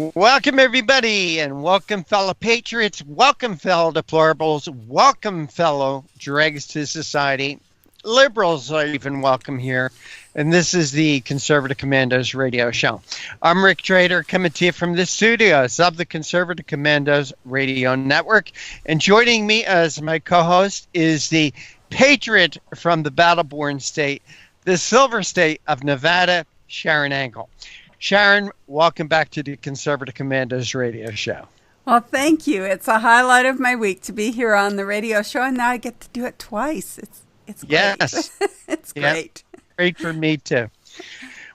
Welcome, everybody, and welcome, fellow patriots. Welcome, fellow deplorables. Welcome, fellow dregs to society. Liberals are even welcome here. And this is the Conservative Commandos Radio Show. I'm Rick Trader, coming to you from the studios of the Conservative Commandos Radio Network. And joining me as my co-host is the patriot from the battle-born state, the Silver State of Nevada, Sharon Angle. Sharon, welcome back to the Conservative Commandos Radio Show. Well, thank you. It's a highlight of my week to be here on the radio show, and now I get to do it twice. It's great. Yes. It's great. Great for me, too.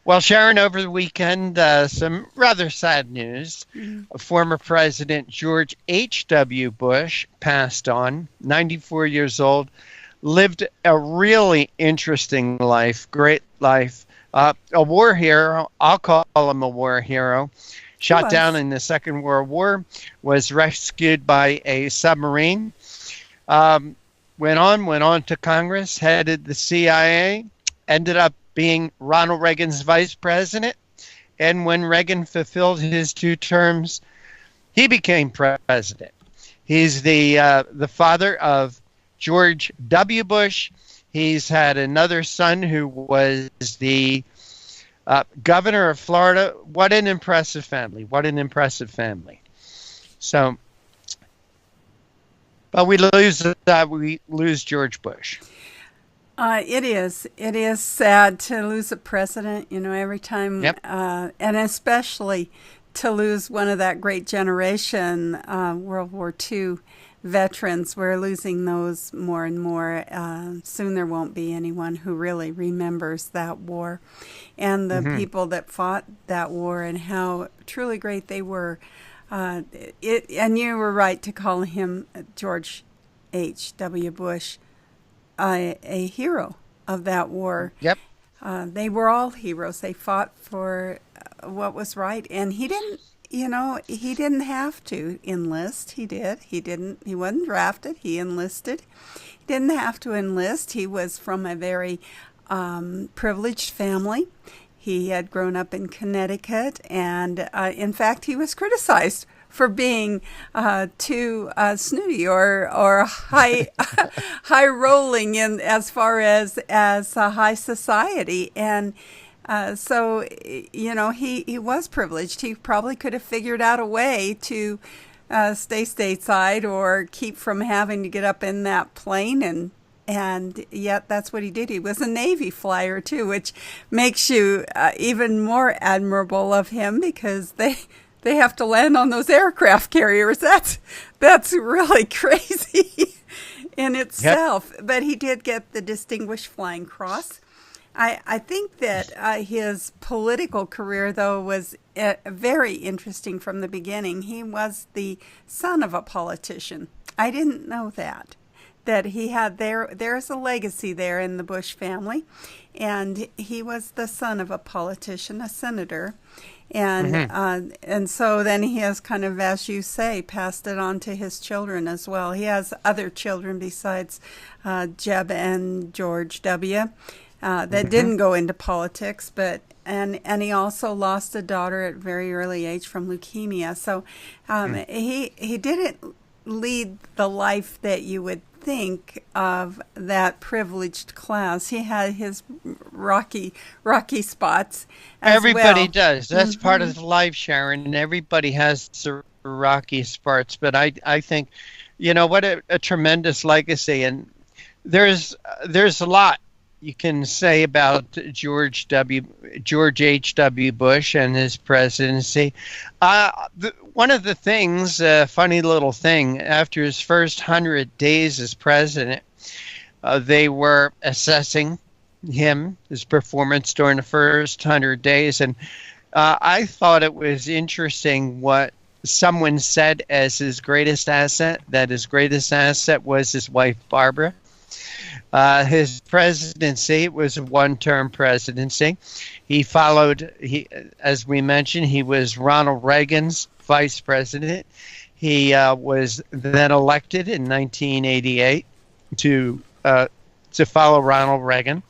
Well, Sharon, over the weekend, some rather sad news. Former President George H.W. Bush passed on, 94 years old, lived a really interesting life, great life. A war hero, I'll call him a war hero, shot down in the Second World War, was rescued by a submarine, went on to Congress, headed the CIA, ended up being Ronald Reagan's vice president, and when Reagan fulfilled his 2 terms, he became president. He's the father of George W. Bush. He's had another son who was the governor of Florida. What an impressive family. What an impressive family. So, but we lose George Bush. It is sad to lose a president, every time, Yep. And especially to lose one of that great generation, World War II veterans. We're losing those more and more. Soon there won't be anyone who really remembers that war and the people that fought that war and how truly great they were. And you were right to call him George H.W. Bush a hero of that war. Yep. They were all heroes. They fought for what was right, and he didn't. He didn't have to enlist. He did. He wasn't drafted. He enlisted. He didn't have to enlist. He was from a very privileged family. He had grown up in Connecticut, and in fact, he was criticized for being too snooty or high high rolling in as far as high society. And so, he was privileged. He probably could have figured out a way to stay stateside or keep from having to get up in that plane, and yet that's what he did. He was a Navy flyer, too, which makes you even more admirable of him because they have to land on those aircraft carriers. That's really crazy in itself. Yep. But he did get the Distinguished Flying Cross. I think that his political career, though, was very interesting from the beginning. He was the son of a politician. I didn't know that he had there's a legacy there in the Bush family, and he was the son of a politician, a senator, and so then he has kind of, as you say, passed it on to his children as well. He has other children besides Jeb and George W. That didn't go into politics, but and he also lost a daughter at a very early age from leukemia. So he didn't lead the life that you would think of that privileged class. He had his rocky spots as Everybody well. does. That's part of life, Sharon, and everybody has the rocky spots. But I think, what a tremendous legacy. And there's a lot you can say about George H.W. Bush and his presidency. One of the things, funny little thing, after his first 100 days as president, they were assessing his performance during the first 100 days. And I thought it was interesting what someone said as his greatest asset, that his greatest asset was his wife, Barbara. His presidency was a one-term presidency. As we mentioned, he was Ronald Reagan's vice president. He was then elected in 1988 to follow Ronald Reagan.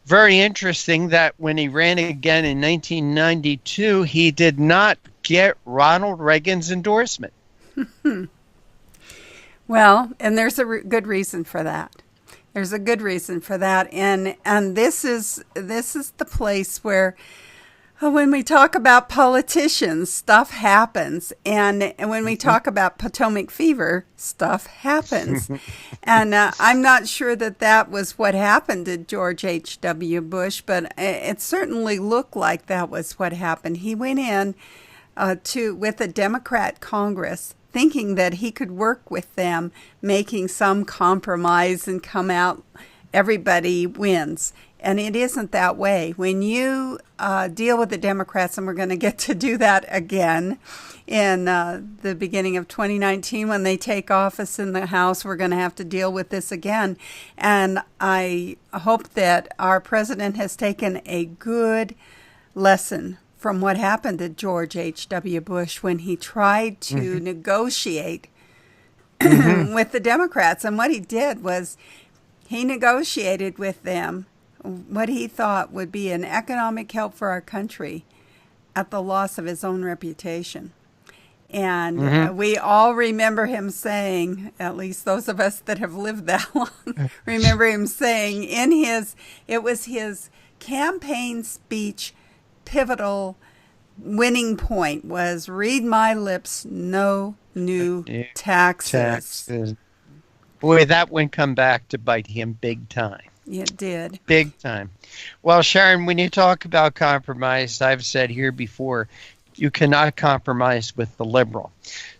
very interesting that when he ran again in 1992, he did not get Ronald Reagan's endorsement. Well, and there's a good reason for that. There's a good reason for that, and this is the place where, when we talk about politicians, stuff happens, and when we talk about Potomac fever, stuff happens, and I'm not sure that was what happened to George H.W. Bush, but it certainly looked like that was what happened. He went in with a Democrat Congress, thinking that he could work with them, making some compromise and come out, everybody wins. And it isn't that way. When you deal with the Democrats, and we're going to get to do that again in the beginning of 2019 when they take office in the House, we're going to have to deal with this again. And I hope that our president has taken a good lesson from what happened to George H.W. Bush when he tried to negotiate with the Democrats. And what he did was he negotiated with them what he thought would be an economic help for our country at the loss of his own reputation. And we all remember him saying, at least those of us that have lived that long, remember him saying it was his campaign speech pivotal winning point was, read my lips, no new taxes. Boy, that one come back to bite him big time. It did. Big time. Well, Sharon, when you talk about compromise, I've said here before, you cannot compromise with the liberal.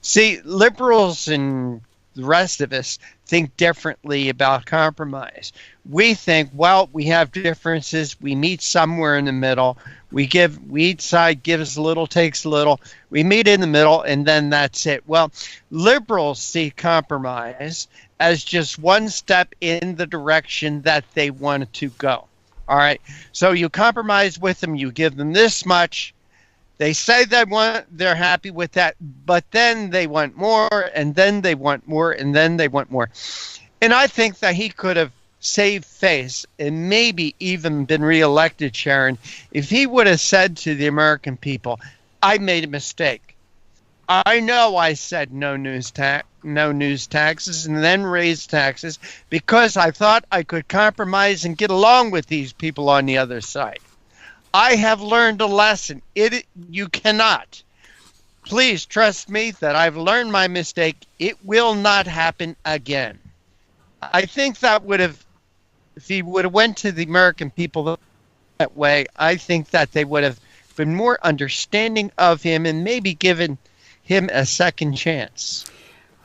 See, liberals and the rest of us think differently about compromise. We think, well, we have differences. We meet somewhere in the middle. Each side gives a little, takes a little. We meet in the middle, and then that's it. Well, liberals see compromise as just one step in the direction that they want to go. All right. So you compromise with them. You give them this much. They say they're happy with that, but then they want more, and then they want more, and then they want more. And I think that he could have saved face and maybe even been reelected, Sharon, if he would have said to the American people, I made a mistake. I know I said no news taxes and then raise taxes because I thought I could compromise and get along with these people on the other side. I have learned a lesson. You cannot. Please trust me that I've learned my mistake. It will not happen again. I think that if he would have went to the American people that way, I think that they would have been more understanding of him and maybe given him a second chance.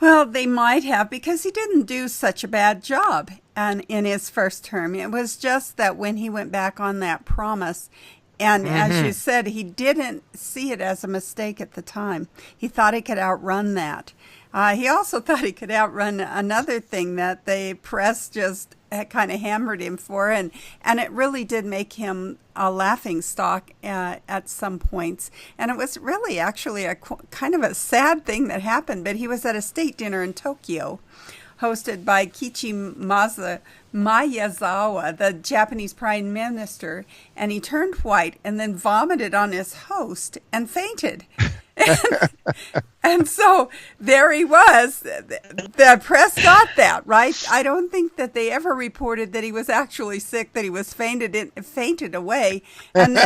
Well, they might have, because he didn't do such a bad job in his first term. It was just that when he went back on that promise, and as you said, he didn't see it as a mistake at the time. He thought he could outrun that. He also thought he could outrun another thing that the press just kind of hammered him for, and it really did make him a laughingstock at some points. And it was really actually a kind of a sad thing that happened, but he was at a state dinner in Tokyo, hosted by Kiichi Miyazawa, the Japanese prime minister, and he turned white and then vomited on his host and fainted. And so there he was. The press got that, right? I don't think that they ever reported that he was actually sick, that he was fainted away. And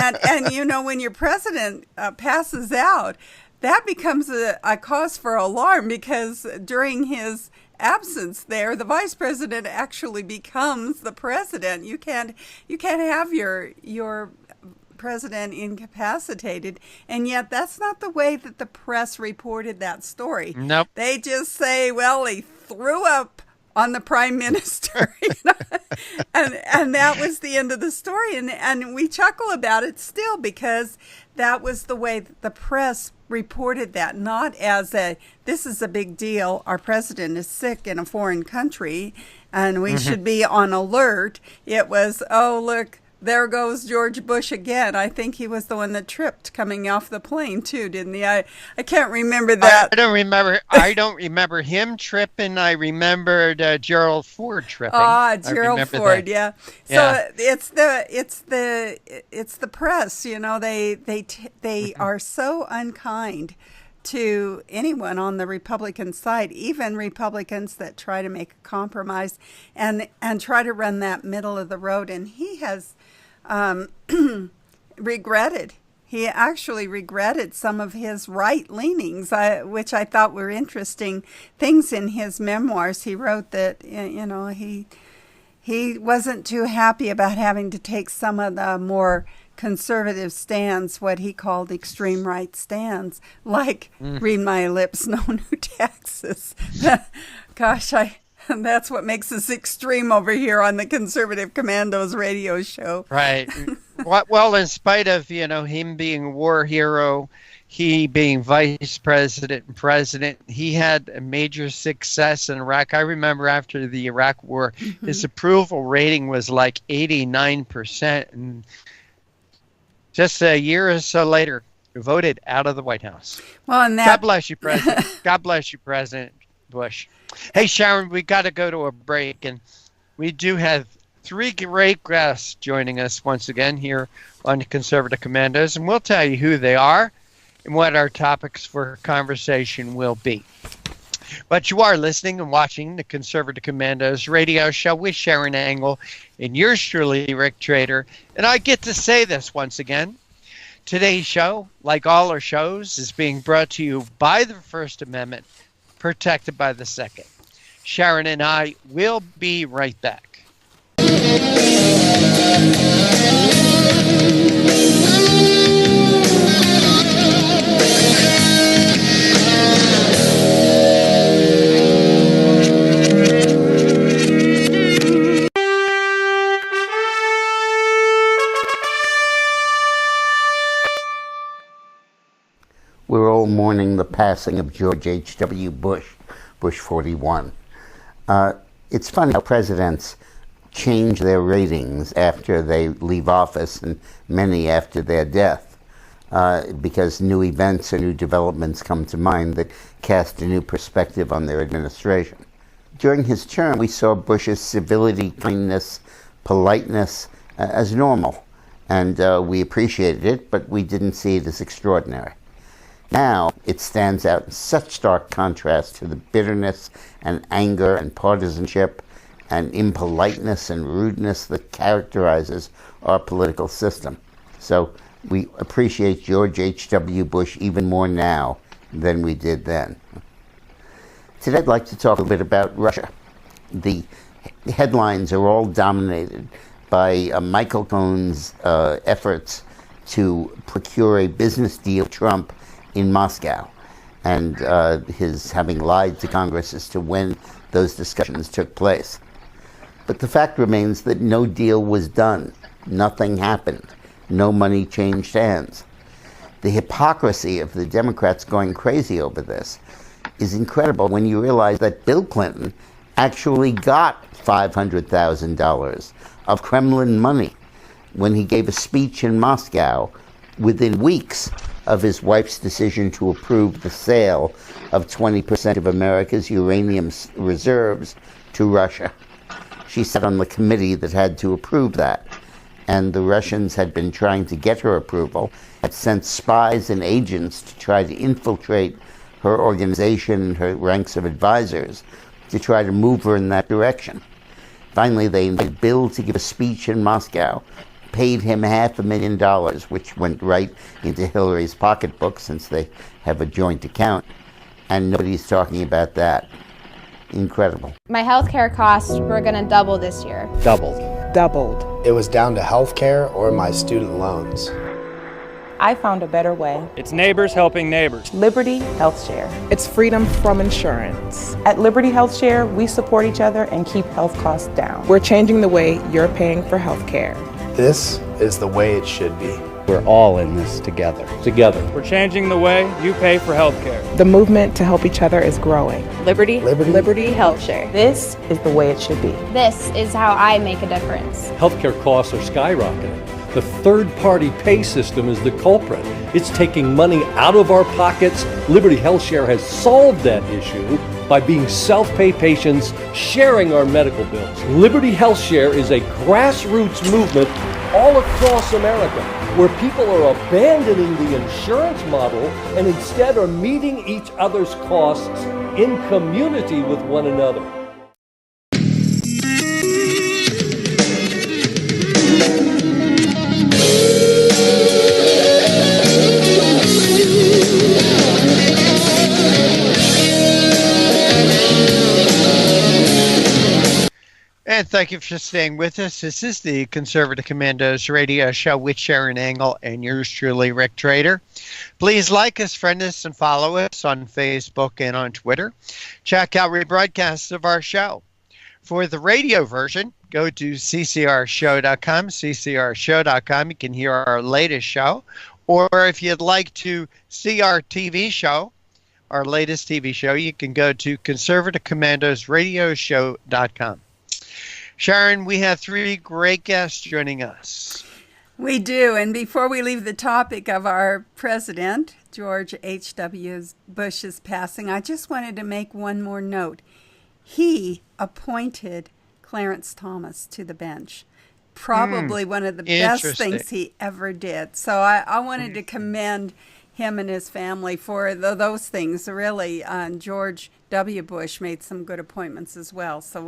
when your president passes out, that becomes a cause for alarm, because during his absence there, the vice president actually becomes the president. You can't have your president incapacitated, and yet that's not the way that the press reported that story. Nope. They just say, well, he threw up on the prime minister, and that was the end of the story. And we chuckle about it still, because that was the way that the press reported that, not as this is a big deal, our president is sick in a foreign country and we should be on alert. It was, oh, look, there goes George Bush again. I think he was the one that tripped coming off the plane too, didn't he? I can't remember that. I don't remember him tripping. I remembered Gerald Ford tripping. Gerald Ford, yeah. So it's the press. You know, they are so unkind to anyone on the Republican side, even Republicans that try to make a compromise and try to run that middle of the road. And he has regretted. He actually regretted some of his right leanings, which I thought were interesting things in his memoirs. He wrote that, you know, he wasn't too happy about having to take some of the more conservative stands, what he called extreme right stands, like read my lips, no new taxes. Gosh, that's what makes us extreme over here on the Conservative Commandos Radio Show. Right. Well, in spite of, you know, him being a war hero, he being vice president and president, he had a major success in Iraq. I remember after the Iraq war, his approval rating was like 89%. And just a year or so later, voted out of the White House. Well, and God bless you, President. God bless you, President Bush. Hey, Sharon, we got to go to a break, and we do have three great guests joining us once again here on the Conservative Commandos, and we'll tell you who they are and what our topics for conversation will be. But you are listening and watching the Conservative Commandos Radio Show with Sharon Angle and yours truly, Rick Trader. And I get to say this once again. Today's show, like all our shows, is being brought to you by the First Amendment, protected by the Second. Sharon and I will be right back. We're all mourning the passing of George H.W. Bush, Bush 41. It's funny how presidents change their ratings after they leave office, and many after their death, because new events or new developments come to mind that cast a new perspective on their administration. During his term, we saw Bush's civility, kindness, politeness as normal, and we appreciated it, but we didn't see it as extraordinary. Now, it stands out in such stark contrast to the bitterness and anger and partisanship and impoliteness and rudeness that characterizes our political system. So we appreciate George H.W. Bush even more now than we did then. Today I'd like to talk a bit about Russia. The headlines are all dominated by Michael Cohen's efforts to procure a business deal with Trump in Moscow, and his having lied to Congress as to when those discussions took place. But the fact remains that no deal was done. Nothing happened. No money changed hands. The hypocrisy of the Democrats going crazy over this is incredible when you realize that Bill Clinton actually got $500,000 of Kremlin money when he gave a speech in Moscow within weeks of his wife's decision to approve the sale of 20% of America's uranium reserves to Russia. She sat on the committee that had to approve that, and the Russians had been trying to get her approval, had sent spies and agents to try to infiltrate her organization and her ranks of advisors to try to move her in that direction. Finally, they invited Bill to give a speech in Moscow, paid him $500,000, which went right into Hillary's pocketbook since they have a joint account, and nobody's talking about that. Incredible. My health care costs were going to double this year. Doubled. It was down to health care or my student loans. I found a better way. It's neighbors helping neighbors. Liberty Health Share. It's freedom from insurance. At Liberty Health Share, we support each other and keep health costs down. We're changing the way you're paying for health care. This is the way it should be. We're all in this together. We're changing the way you pay for health care. The movement to help each other is growing. Liberty, health share. This is the way it should be. This is how I make a difference. Healthcare costs are skyrocketing. The third-party pay system is the culprit. It's taking money out of our pockets. Liberty Health Share has solved that issue by being self-pay patients sharing our medical bills. Liberty Health Share is a grassroots movement all across America where people are abandoning the insurance model and instead are meeting each other's costs in community with one another. And thank you for staying with us. This is the Conservative Commandos Radio Show with Sharon Engel and yours truly, Rick Trader. Please like us, friend us, and follow us on Facebook and on Twitter. Check out rebroadcasts of our show. For the radio version, go to ccrshow.com, ccrshow.com. You can hear our latest show. Or if you'd like to see our TV show, our latest TV show, you can go to conservativecommandosradioshow.com. Sharon, we have 3 great guests joining us. We do, and before we leave the topic of our president, George H.W. Bush's passing, I just wanted to make one more note. He appointed Clarence Thomas to the bench. Probably one of the best things he ever did. So I wanted to commend him and his family for those things. Really, George W. Bush made some good appointments as well. So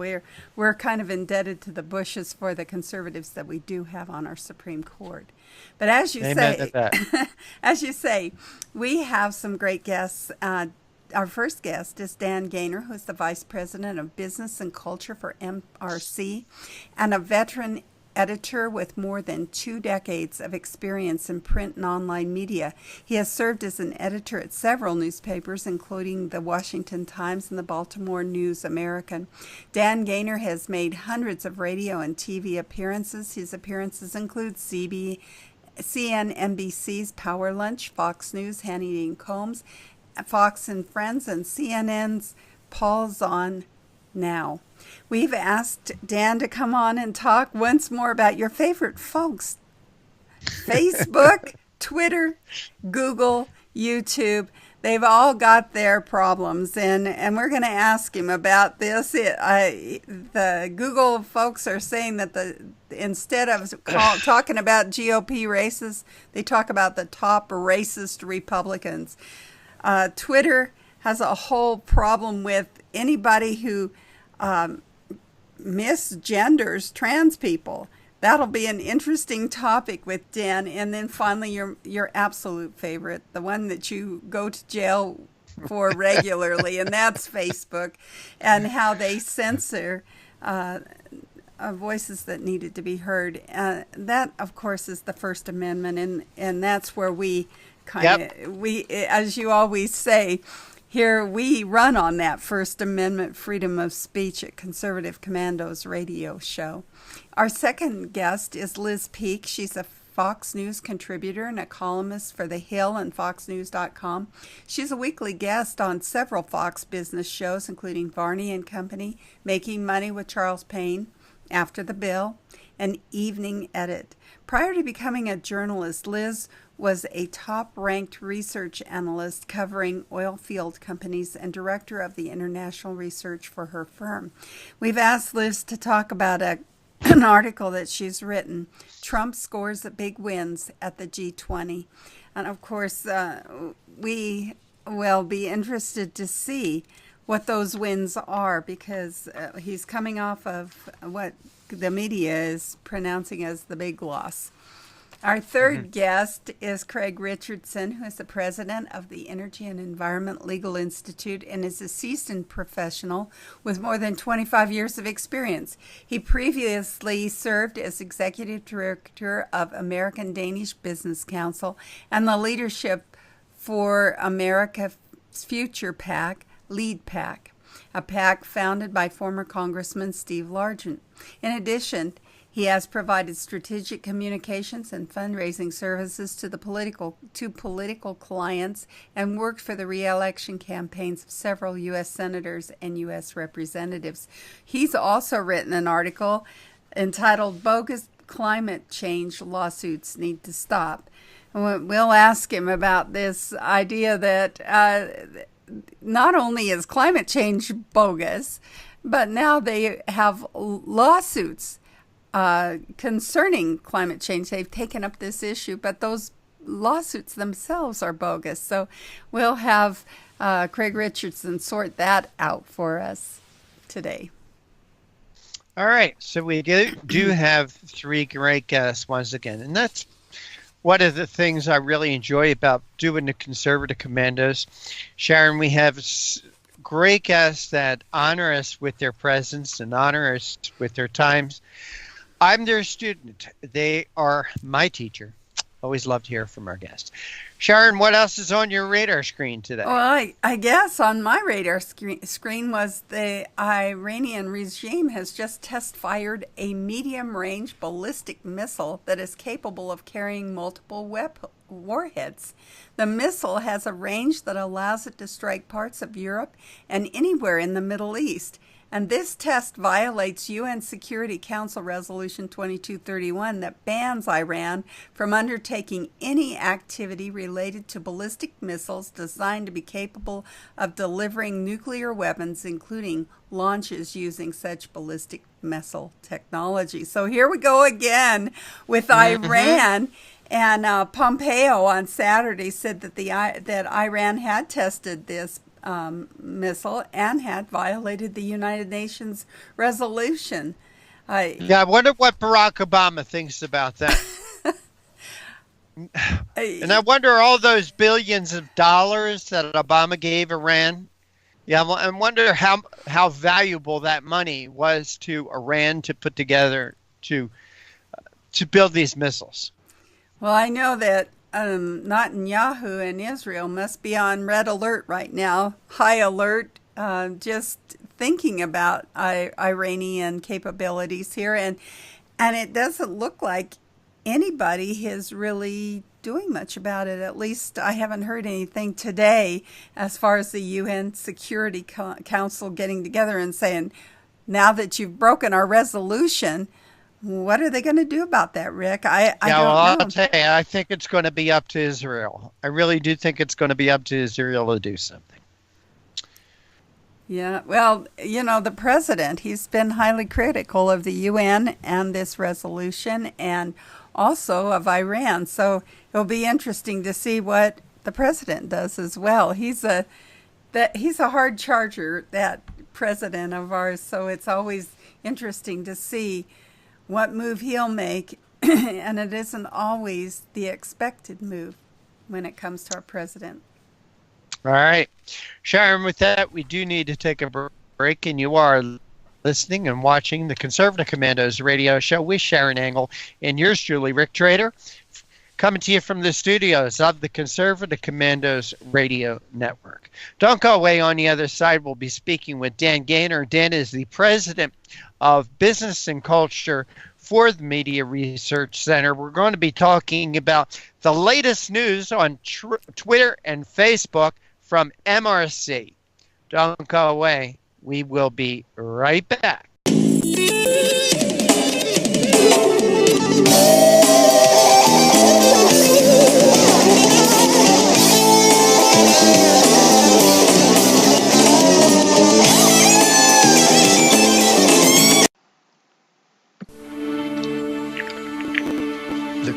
we're kind of indebted to the Bushes for the conservatives that we do have on our Supreme Court. But as you say, we have some great guests. Our first guest is Dan Gaynor, who's the Vice President of Business and Culture for MRC and a veteran editor with more than 2 decades of experience in print and online media. He has served as an editor at several newspapers, including the Washington Times and the Baltimore News American. Dan Gaynor has made hundreds of radio and TV appearances. His appearances include CNBC's Power Lunch, Fox News, Hannity and Combs, Fox and Friends, and CNN's Paul's On Now. We've asked Dan to come on and talk once more about your favorite folks. Facebook, Twitter, Google, YouTube. They've all got their problems, and we're going to ask him about this. The Google folks are saying that instead of talking about GOP races, they talk about the top racist Republicans. Twitter has a whole problem with anybody who misgenders trans people. That'll be an interesting topic with Dan. And then finally, your absolute favorite, the one that you go to jail for regularly, and that's Facebook, and how they censor voices that needed to be heard. That, of course, is the First Amendment, and that's where we as you always say, here we run on that First Amendment freedom of speech at Conservative Commandos Radio Show. Our second guest is Liz Peek. She's a Fox News contributor and a columnist for The Hill and FoxNews.com. She's a weekly guest on several Fox business shows, including Varney and Company, Making Money with Charles Payne, After the Bill, and Evening Edit. Prior to becoming a journalist, Liz was a top-ranked research analyst covering oil field companies and director of the international research for her firm. We've asked Liz to talk about an article that she's written, Trump Scores Big Wins at the G20. And, of course, we will be interested to see what those wins are, because he's coming off of what the media is pronouncing as the big loss. Our third guest is Craig Richardson, who is the president of the Energy and Environment Legal Institute and is a seasoned professional with more than 25 years of experience. He previously served as executive director of American Danish Business Council and the leadership for America's Future PAC, Lead PAC, a PAC founded by former Congressman Steve Largent. In addition, He has provided strategic communications and fundraising services to political clients and worked for the re-election campaigns of several U.S. senators and U.S. representatives. He's also written an article entitled "Bogus Climate Change Lawsuits Need to Stop." We'll ask him about this idea that not only is climate change bogus, but now they have lawsuits concerning climate change. They've taken up this issue, but those lawsuits themselves are bogus. So we'll have Craig Richardson sort that out for us today. All right. So we do have three great guests once again, and that's one of the things I really enjoy about doing the Conservative Commandos. Sharon, we have great guests that honor us with their presence and honor us with their times. I'm their student. They are my teacher. Always love to hear from our guests. Sharon, what else is on your radar screen today? Well, I guess on my radar screen was the Iranian regime has just test-fired a medium-range ballistic missile that is capable of carrying multiple warheads. The missile has a range that allows it to strike parts of Europe and anywhere in the Middle East. And this test violates UN Security Council Resolution 2231 that bans Iran from undertaking any activity related to ballistic missiles designed to be capable of delivering nuclear weapons, including launches using such ballistic missile technology. So here we go again with Iran. And Pompeo on Saturday said that that Iran had tested this missile and had violated the United Nations resolution. I wonder what Barack Obama thinks about that. And I wonder all those billions of dollars that Obama gave Iran. Yeah, I wonder how valuable that money was to Iran to put together to build these missiles. Well, I know that Netanyahu and Israel must be on red alert right now, high alert, just thinking about Iranian capabilities here. And it doesn't look like anybody is really doing much about it. At least I haven't heard anything today as far as the UN Security Council getting together and saying, now that you've broken our resolution, what are they going to do about that, Rick? I don't know. I'll tell you, I think it's going to be up to Israel. I really do think it's going to be up to Israel to do something. Yeah, well, the president, he's been highly critical of the UN and this resolution and also of Iran. So it'll be interesting to see what the president does as well. He's a hard charger, that president of ours. So it's always interesting to see what move he'll make, and it isn't always the expected move when it comes to our president. All right. Sharon, with that, we do need to take a break, and you are listening and watching the Conservative Commandos Radio Show with Sharon Engel and yours truly, Rick Trader, coming to you from the studios of the Conservative Commandos Radio Network. Don't go away. On the other side, we'll be speaking with Dan Gaynor. Dan is the president of Business and Culture for the Media Research Center. We're going to be talking about the latest news on Twitter and Facebook from MRC. Don't go away. We will be right back.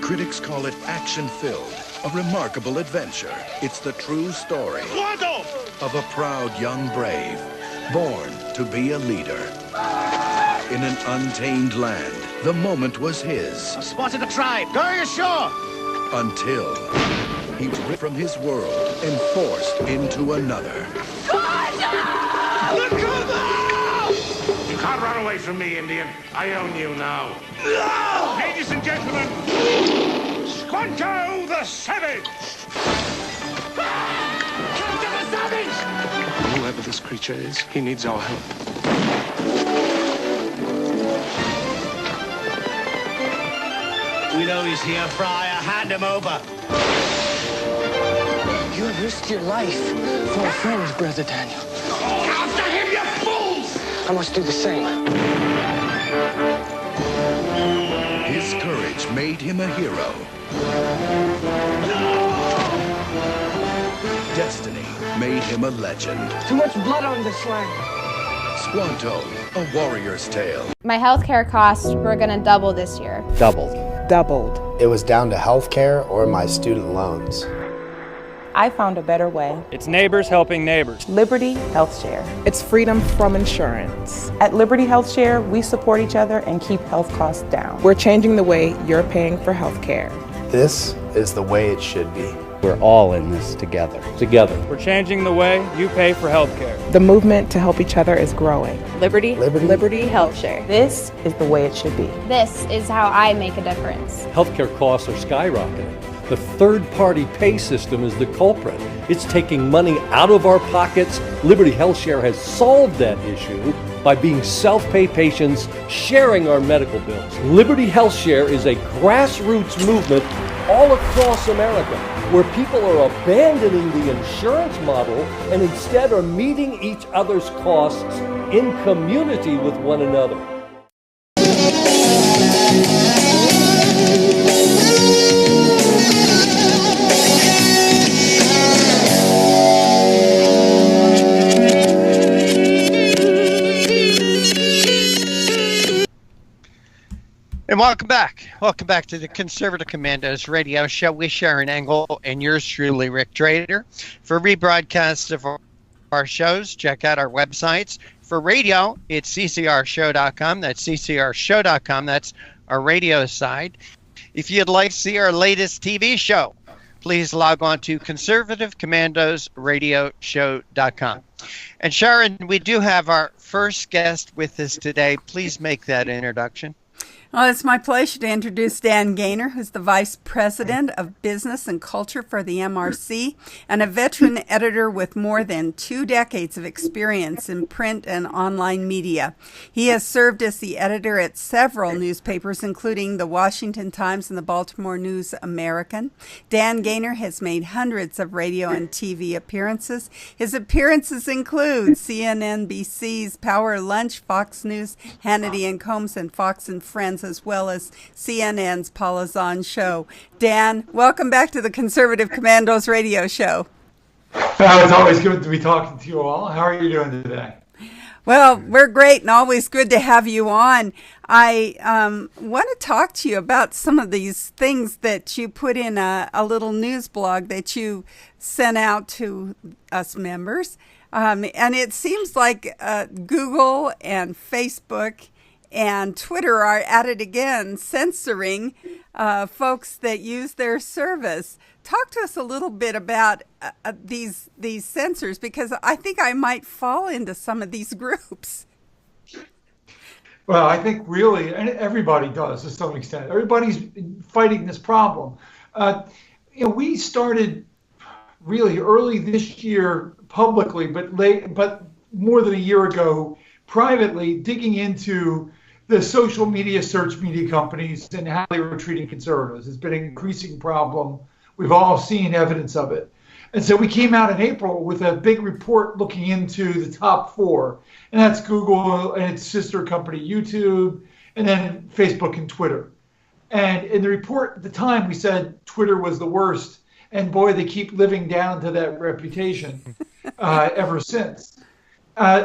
Critics call it action-filled, a remarkable adventure. It's the true story of a proud young brave, born to be a leader. In an untamed land, the moment was his. I've spotted a tribe going ashore! Until he was ripped from his world and forced into another. You can't run away from me, Indian. I own you now. No! Ladies and gentlemen, Squanto the Savage! Captain the Savage! Whoever this creature is, he needs our help. We know he's here, Friar. Hand him over. You have risked your life for a friend, Brother Daniel. After him, you fools! I must do the same. His courage made him a hero. Destiny made him a legend. Too much blood on this land. Squanto, a warrior's tale. My healthcare costs were going to double this year. Doubled. It was down to healthcare or my student loans. I found a better way. It's neighbors helping neighbors. Liberty Health Share. It's freedom from insurance. At Liberty Health Share, we support each other and keep health costs down. We're changing the way you're paying for health care. This is the way it should be. We're all in this together. We're changing the way you pay for health care. The movement to help each other is growing. Liberty Health Share. This is the way it should be. This is how I make a difference. Healthcare costs are skyrocketing. The third-party pay system is the culprit. It's taking money out of our pockets. Liberty Health Share has solved that issue by being self-pay patients sharing our medical bills. Liberty Health Share is a grassroots movement all across America where people are abandoning the insurance model and instead are meeting each other's costs in community with one another. And welcome back. Welcome back to the Conservative Commandos Radio Show with Sharon Engel and yours truly, Rick Trader. For rebroadcasts of our shows, check out our websites. For radio, it's ccrshow.com. That's ccrshow.com. That's our radio side. If you'd like to see our latest TV show, please log on to conservativecommandosradioshow.com. And Sharon, we do have our first guest with us today. Please make that introduction. Well, it's my pleasure to introduce Dan Gaynor, who's the Vice President of Business and Culture for the MRC and a veteran editor with more than 2 decades of experience in print and online media. He has served as the editor at several newspapers, including the Washington Times and the Baltimore News American. Dan Gaynor has made hundreds of radio and TV appearances. His appearances include CNNBC's Power Lunch, Fox News, Hannity and Combs, and Fox and Friends, as well as CNN's Paula Zahn Show. Dan, welcome back to the Conservative Commandos Radio Show. Well, it's always good to be talking to you all. How are you doing today? Well, we're great and always good to have you on. I want to talk to you about some of these things that you put in a little news blog that you sent out to us members. And it seems like Google and Facebook and Twitter are at it again, censoring folks that use their service. Talk to us a little bit about these censors, because I think I might fall into some of these groups. Well, I think really, and everybody does to some extent. Everybody's fighting this problem. We started really early this year publicly, but more than a year ago, privately digging into the social media search media companies and how they were treating conservatives. It's been an increasing problem. We've all seen evidence of it. And so we came out in April with a big report looking into the top 4. And that's Google and its sister company, YouTube, and then Facebook and Twitter. And in the report at the time, we said Twitter was the worst. And boy, they keep living down to that reputation ever since.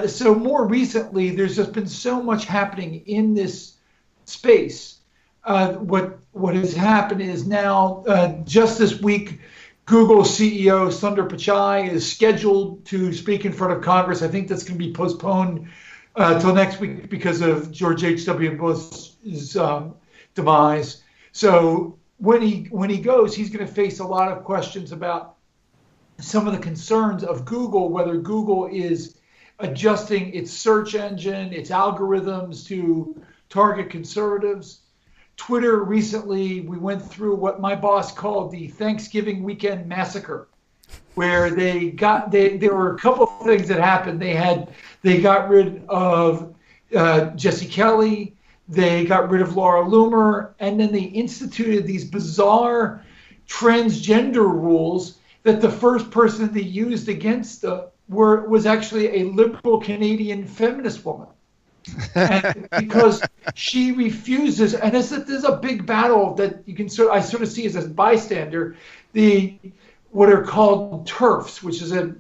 So more recently, there's just been so much happening in this space. What has happened is now, just this week, Google CEO Sundar Pichai is scheduled to speak in front of Congress. I think that's going to be postponed till next week because of George H.W. Bush's demise. So when he goes, he's going to face a lot of questions about some of the concerns of Google, whether Google is adjusting its search engine, its algorithms to target conservatives. Twitter recently, we went through what my boss called the Thanksgiving weekend massacre, where there were a couple of things that happened. They got rid of Jesse Kelly. They got rid of Laura Loomer, and then they instituted these bizarre transgender rules that the first person they used against was actually a liberal Canadian feminist woman. And because she refuses, and this is a big battle that you can I sort of see as a bystander, what are called TERFs, which is a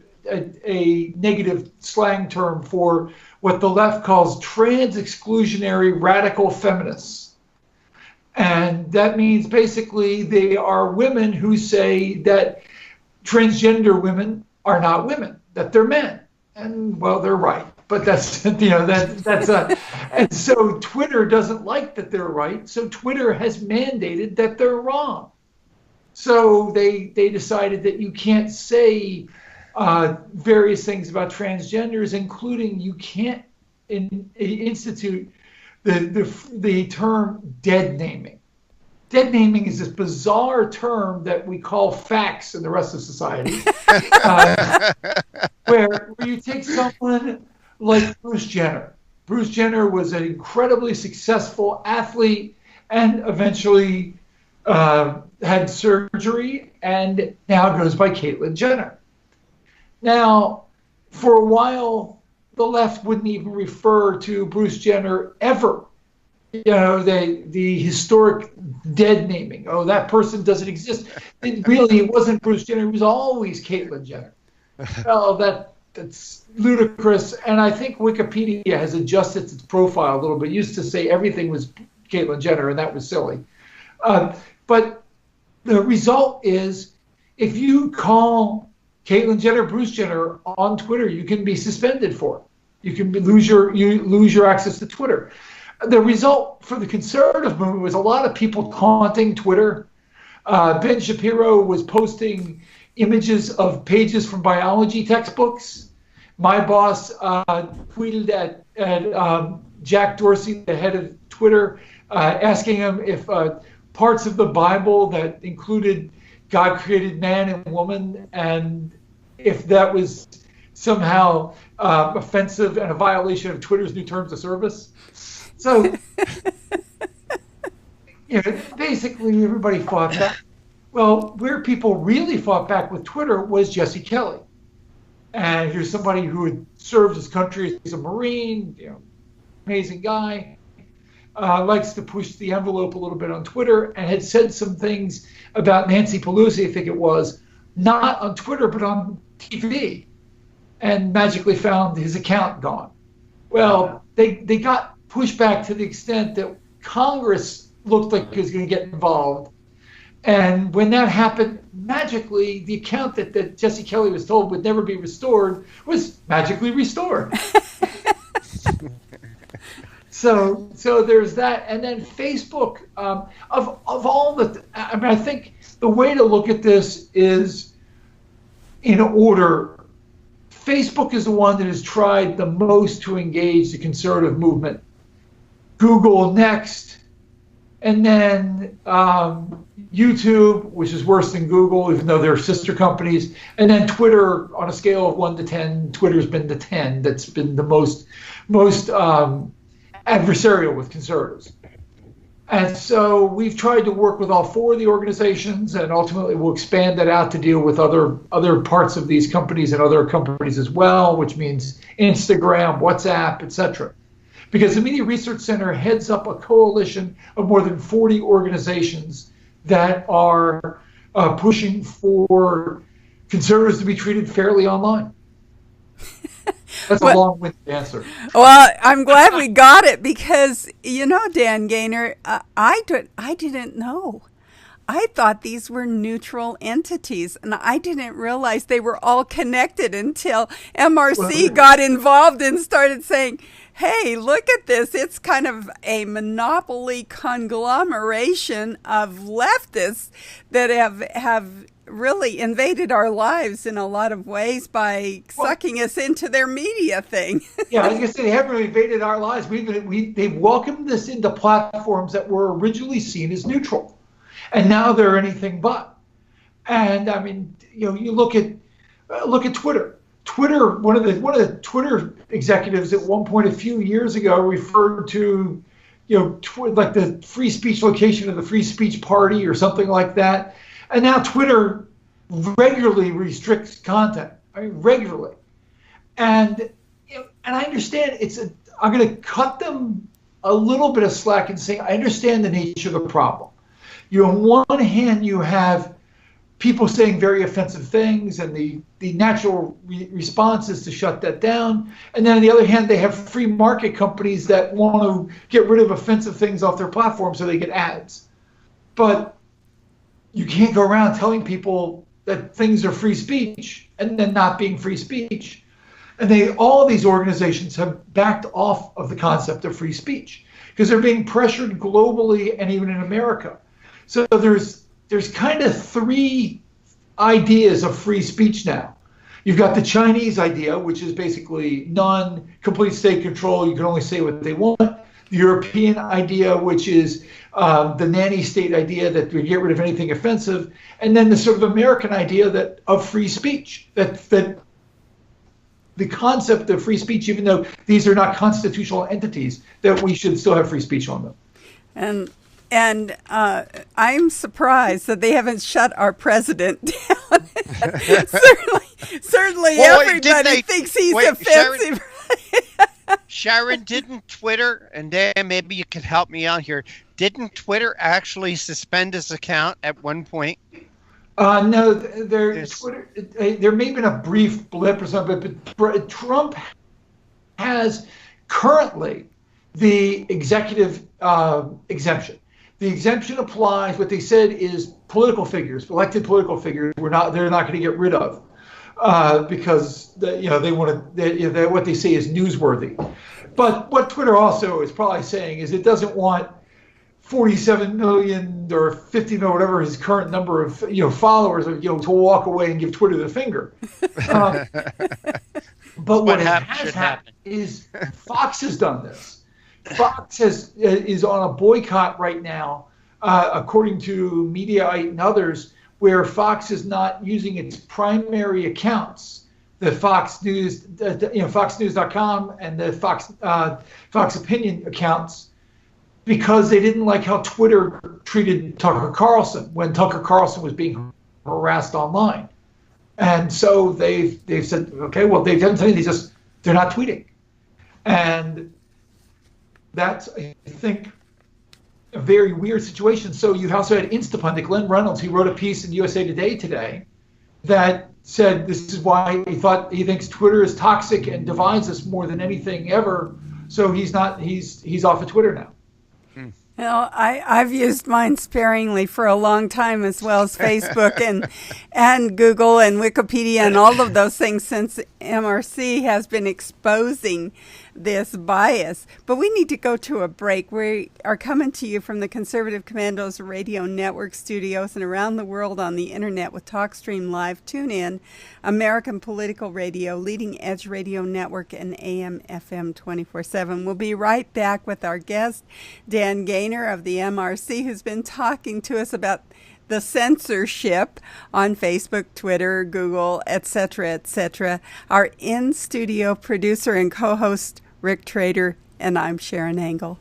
negative slang term for what the left calls trans-exclusionary radical feminists. And that means basically they are women who say that transgender women are not women, that they're men. And well, they're right. But that's, and so Twitter doesn't like that they're right. So Twitter has mandated that they're wrong. So they decided that you can't say various things about transgenders, including you can't institute the term dead naming. Dead naming is this bizarre term that we call facts in the rest of society, where you take someone like Bruce Jenner. Bruce Jenner was an incredibly successful athlete and eventually had surgery and now goes by Caitlyn Jenner. Now, for a while, the left wouldn't even refer to Bruce Jenner ever. You know, the historic dead naming. Oh, that person doesn't exist. It wasn't Bruce Jenner. It was always Caitlyn Jenner. Well, that's ludicrous. And I think Wikipedia has adjusted its profile a little bit. It used to say everything was Caitlyn Jenner, and that was silly. But the result is, if you call Caitlyn Jenner Bruce Jenner on Twitter, you can be suspended for it. You can lose your access to Twitter. The result for the conservative movement was a lot of people taunting Twitter. Ben Shapiro was posting images of pages from biology textbooks. My boss tweeted at Jack Dorsey, the head of Twitter, asking him if parts of the Bible that included God created man and woman, and if that was somehow offensive and a violation of Twitter's new terms of service. So, basically everybody fought back. Well, where people really fought back with Twitter was Jesse Kelly. And here's somebody who had served his country as a Marine, amazing guy, likes to push the envelope a little bit on Twitter, and had said some things about Nancy Pelosi, I think it was, not on Twitter, but on TV, and magically found his account gone. Well, they got pushed back to the extent that Congress looked like it was going to get involved. And when that happened, magically, the account that Jesse Kelly was told would never be restored was magically restored. So there's that. And then Facebook, of all the, I think the way to look at this is in order. Facebook is the one that has tried the most to engage the conservative movement. Google next, and then YouTube, which is worse than Google, even though they're sister companies, and then Twitter. On a scale of 1 to 10, Twitter's been the 10 that's been the most adversarial with conservatives. And so we've tried to work with all 4 of the organizations, and ultimately we'll expand that out to deal with other parts of these companies and other companies as well, which means Instagram, WhatsApp, etc. Because the Media Research Center heads up a coalition of more than 40 organizations that are pushing for conservatives to be treated fairly online. That's a long-winded answer. Well, I'm glad we got it because, Dan Gaynor, I didn't know. I thought these were neutral entities, and I didn't realize they were all connected until MRC got involved and started saying, hey, look at this. It's kind of a monopoly conglomeration of leftists that have really invaded our lives in a lot of ways by sucking us into their media thing. Yeah, I was going to say, they haven't really invaded our lives. They've welcomed this into platforms that were originally seen as neutral. And now they're anything but. And I mean, you look at Twitter. Twitter, one of the Twitter executives at one point a few years ago referred to, like the free speech location of the free speech party or something like that. And now Twitter regularly restricts content. Regularly. And I understand I'm going to cut them a little bit of slack and say, I understand the nature of the problem. On one hand, you have people saying very offensive things, and the natural response is to shut that down. And then on the other hand, they have free market companies that want to get rid of offensive things off their platform so they get ads. But you can't go around telling people that things are free speech and then not being free speech. And all these organizations have backed off of the concept of free speech because they're being pressured globally and even in America. So there's kind of three ideas of free speech now. You've got the Chinese idea, which is basically complete state control. You can only say what they want. The European idea, which is the nanny state idea that we get rid of anything offensive. And then the sort of American idea of free speech, that the concept of free speech, even though these are not constitutional entities, that we should still have free speech on them. And I'm surprised that they haven't shut our president down. certainly everybody thinks he's offensive. Sharon, didn't Twitter, and Dan, maybe you could help me out here, didn't Twitter actually suspend his account at one point? No, there may have been a brief blip or something, but Trump has currently the executive exemption. The exemption applies. What they said is political figures, elected political figures, they're not going to get rid of because they want to. What they say is newsworthy. But what Twitter also is probably saying is it doesn't want 47 million or 50 million, whatever his current number of followers, to walk away and give Twitter the finger. But what has happened is Fox has done this. Fox is on a boycott right now, according to Mediaite and others, where Fox is not using its primary accounts, the Fox News, FoxNews.com and the Fox Opinion accounts, because they didn't like how Twitter treated Tucker Carlson when Tucker Carlson was being harassed online. And so they've said, okay, well, they've done something, they're not tweeting. And that's, I think, a very weird situation. So you also had Instapundit, Glenn Reynolds, who wrote a piece in USA Today today that said this is why he thinks Twitter is toxic and divides us more than anything ever. So he's off of Twitter now. I've used mine sparingly for a long time, as well as Facebook and Google and Wikipedia and all of those things, since MRC has been exposing this bias. But we need to go to a break. We are coming to you from the Conservative Commandos Radio Network studios and around the world on the internet with TalkStream Live, TuneIn, American Political Radio, Leading Edge Radio Network, and AM/FM 24/7. We'll be right back with our guest, Dan Gaynor of the MRC, who's been talking to us about the censorship on Facebook, Twitter, Google, etc., etc. Our in-studio producer and co-host, Rick Trader, and I'm Sharon Angle.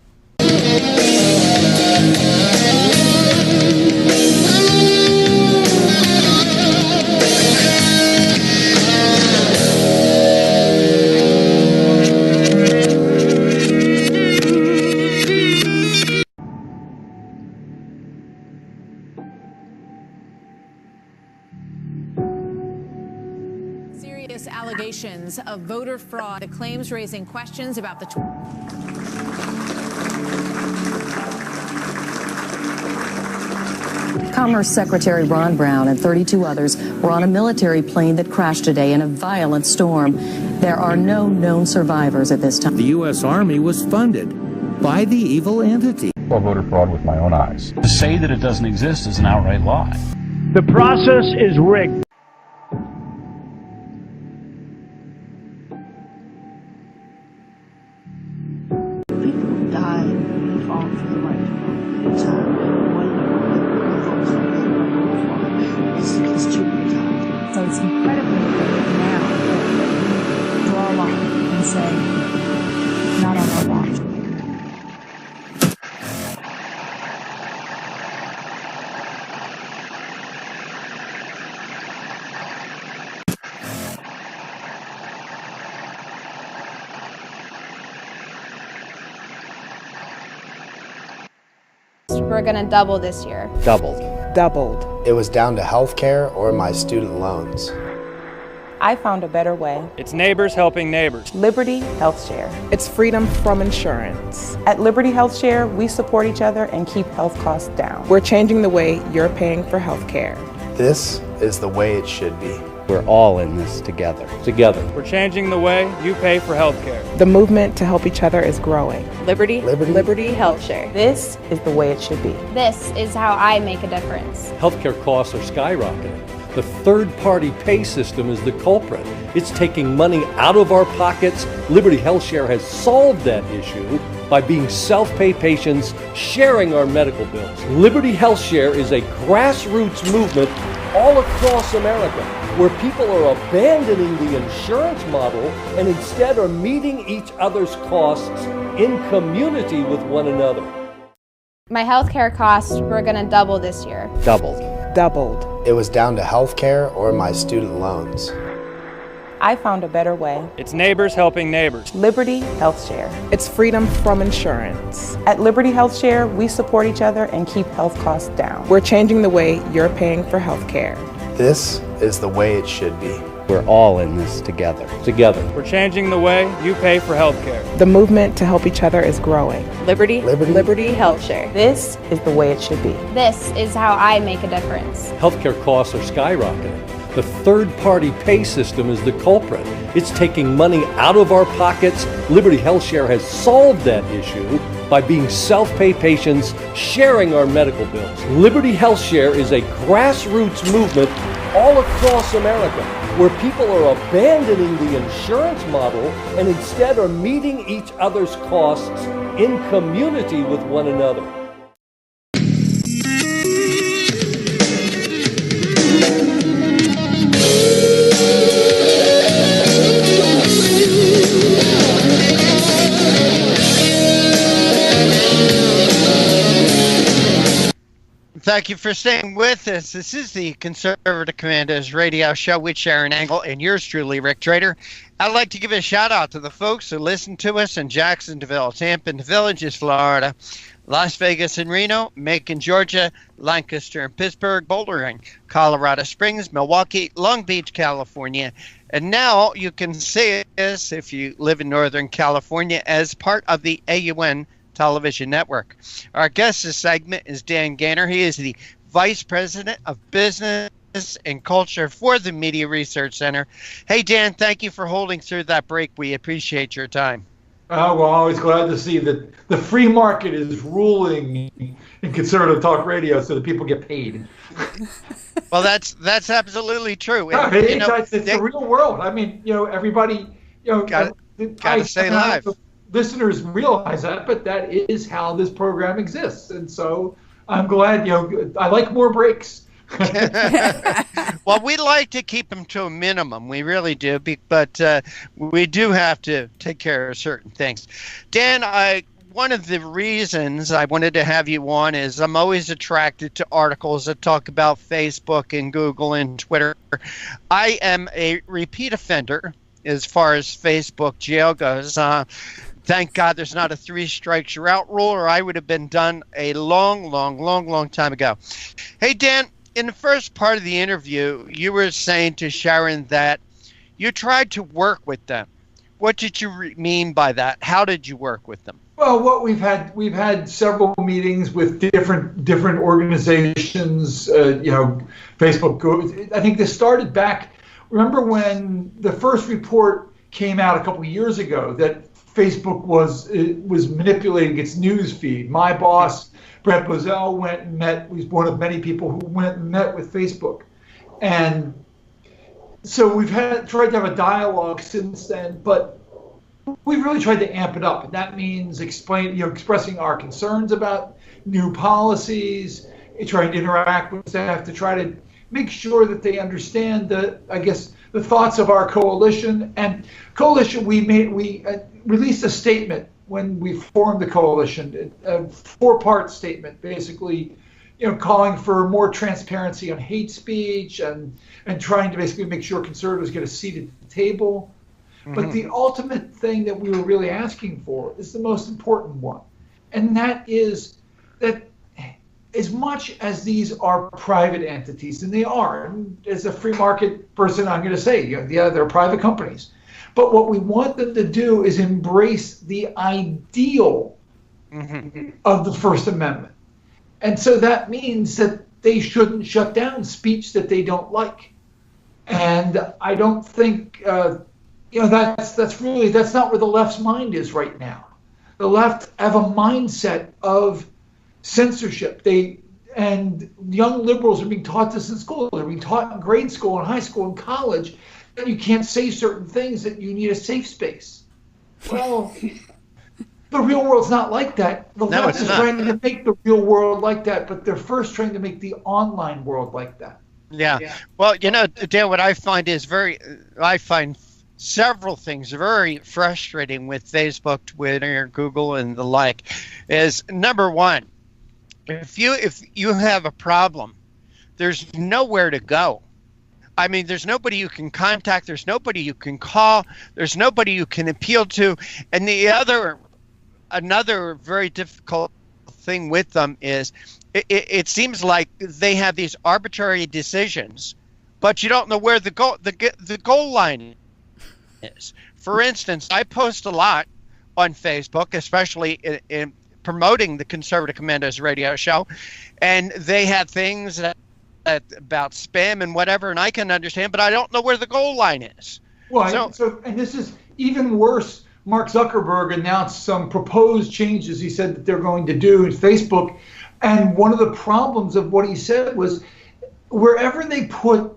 Allegations of voter fraud, the claims raising questions about the Commerce Secretary Ron Brown and 32 others were on a military plane that crashed today in a violent storm. There are no known survivors at this time. The U.S. Army was funded by the evil entity. I saw voter fraud with my own eyes. To say that it doesn't exist is an outright lie. The process is rigged. we're going to double this year. Doubled. It was down to health care or my student loans. I found a better way. It's neighbors helping neighbors. Liberty Health Share. It's freedom from insurance. At Liberty Health Share, we support each other and keep health costs down. We're changing the way you're paying for health care. This is the way it should be. We're all in this together. We're changing the way you pay for health care. The movement to help each other is growing. Liberty Health Share. This is the way it should be. This is how I make a difference. Healthcare costs are skyrocketing. The third-party pay system is the culprit. It's taking money out of our pockets. Liberty Health Share has solved that issue by being self-pay patients sharing our medical bills. Liberty Health Share is a grassroots movement all across America where people are abandoning the insurance model and instead are meeting each other's costs in community with one another. My healthcare costs were going to double this year. Doubled. It was down to health care or my student loans. I found a better way. It's neighbors helping neighbors. Liberty Health Share. It's freedom from insurance. At Liberty Health Share, we support each other and keep health costs down. We're changing the way you're paying for health care. This is the way it should be. We're all in this together. We're changing the way you pay for health care. The movement to help each other is growing. Liberty Health Share. This is the way it should be. This is how I make a difference. Healthcare costs are skyrocketing. The third-party pay system is the culprit. It's taking money out of our pockets. Liberty Health Share has solved that issue by being self-pay patients sharing our medical bills. Liberty Health Share is a grassroots movement all across America where people are abandoning the insurance model and instead are meeting each other's costs in community with one another. Thank you for staying with us. This is the Conservative Commandos Radio Show with Sharon Angle and yours truly, Rick Trader. I'd like to give a shout out to the folks who listen to us in Jacksonville, Tampa, and Villages, Florida, Las Vegas and Reno, Macon, Georgia, Lancaster and Pittsburgh, Bouldering, Colorado Springs, Milwaukee, Long Beach, California. And now you can see us if you live in Northern California as part of the AUN Television Network. Our guest this segment is Dan Gaynor. He is the Vice President of Business and Culture for the Media Research Center. Hey, Dan, thank you for holding through that break. We appreciate your time. Well, always glad to see that the free market is ruling in conservative talk radio so that people get paid. Well, that's absolutely true. And, it's the real world. I mean, everybody, got to stay live. Listeners realize that, but that is how this program exists. And so I'm glad, I like more breaks. Well, we like to keep them to a minimum. We really do. But we do have to take care of certain things. Dan, one of the reasons I wanted to have you on is I'm always attracted to articles that talk about Facebook and Google and Twitter. I am a repeat offender as far as Facebook jail goes. Thank God there's not a 3 strikes you're out rule, or I would have been done a long time ago. Hey, Dan, in the first part of the interview, you were saying to Sharon that you tried to work with them. What did you mean by that? How did you work with them? Well, we've had several meetings with different organizations. Facebook. I think this started back. Remember when the first report came out a couple of years ago that Facebook was manipulating its news feed. My boss, Brett Bozell, went and met. He's one of many people who went and met with Facebook, and so we've tried to have a dialogue since then. But we've really tried to amp it up, and that means expressing our concerns about new policies, trying to interact with staff to try to make sure that they understand the thoughts of our coalition. And coalition, we released a statement when we formed the coalition, a 4-part statement, basically, calling for more transparency on hate speech and trying to basically make sure conservatives get a seat at the table. Mm-hmm. But the ultimate thing that we were really asking for is the most important one, and that is that as much as these are private entities, and they are, and as a free market person, I'm going to say, yeah, they're private companies. But what we want them to do is embrace the ideal of the First Amendment. And so that means that they shouldn't shut down speech that they don't like. And I don't think, that's not where the left's mind is right now. The left have a mindset of censorship. And young liberals are being taught this in school. They're being taught in grade school, and high school, and college, that you can't say certain things, that you need a safe space. Well, the real world's not like that. The left is trying to make the real world like that, but they're first trying to make the online world like that. Yeah. Well, Dan, what I find is several things very frustrating with Facebook, Twitter, Google, and the like. Is number one, if you have a problem, there's nowhere to go. I mean, there's nobody you can contact. There's nobody you can call. There's nobody you can appeal to. And another very difficult thing with them is it seems like they have these arbitrary decisions, but you don't know where the goal line is. For instance, I post a lot on Facebook, especially in promoting the Conservative Commandos Radio Show, and they have things about spam and whatever, and I can understand, but I don't know where the goal line is. Well, and this is even worse. Mark Zuckerberg announced some proposed changes he said that they're going to do in Facebook, and one of the problems of what he said was wherever they put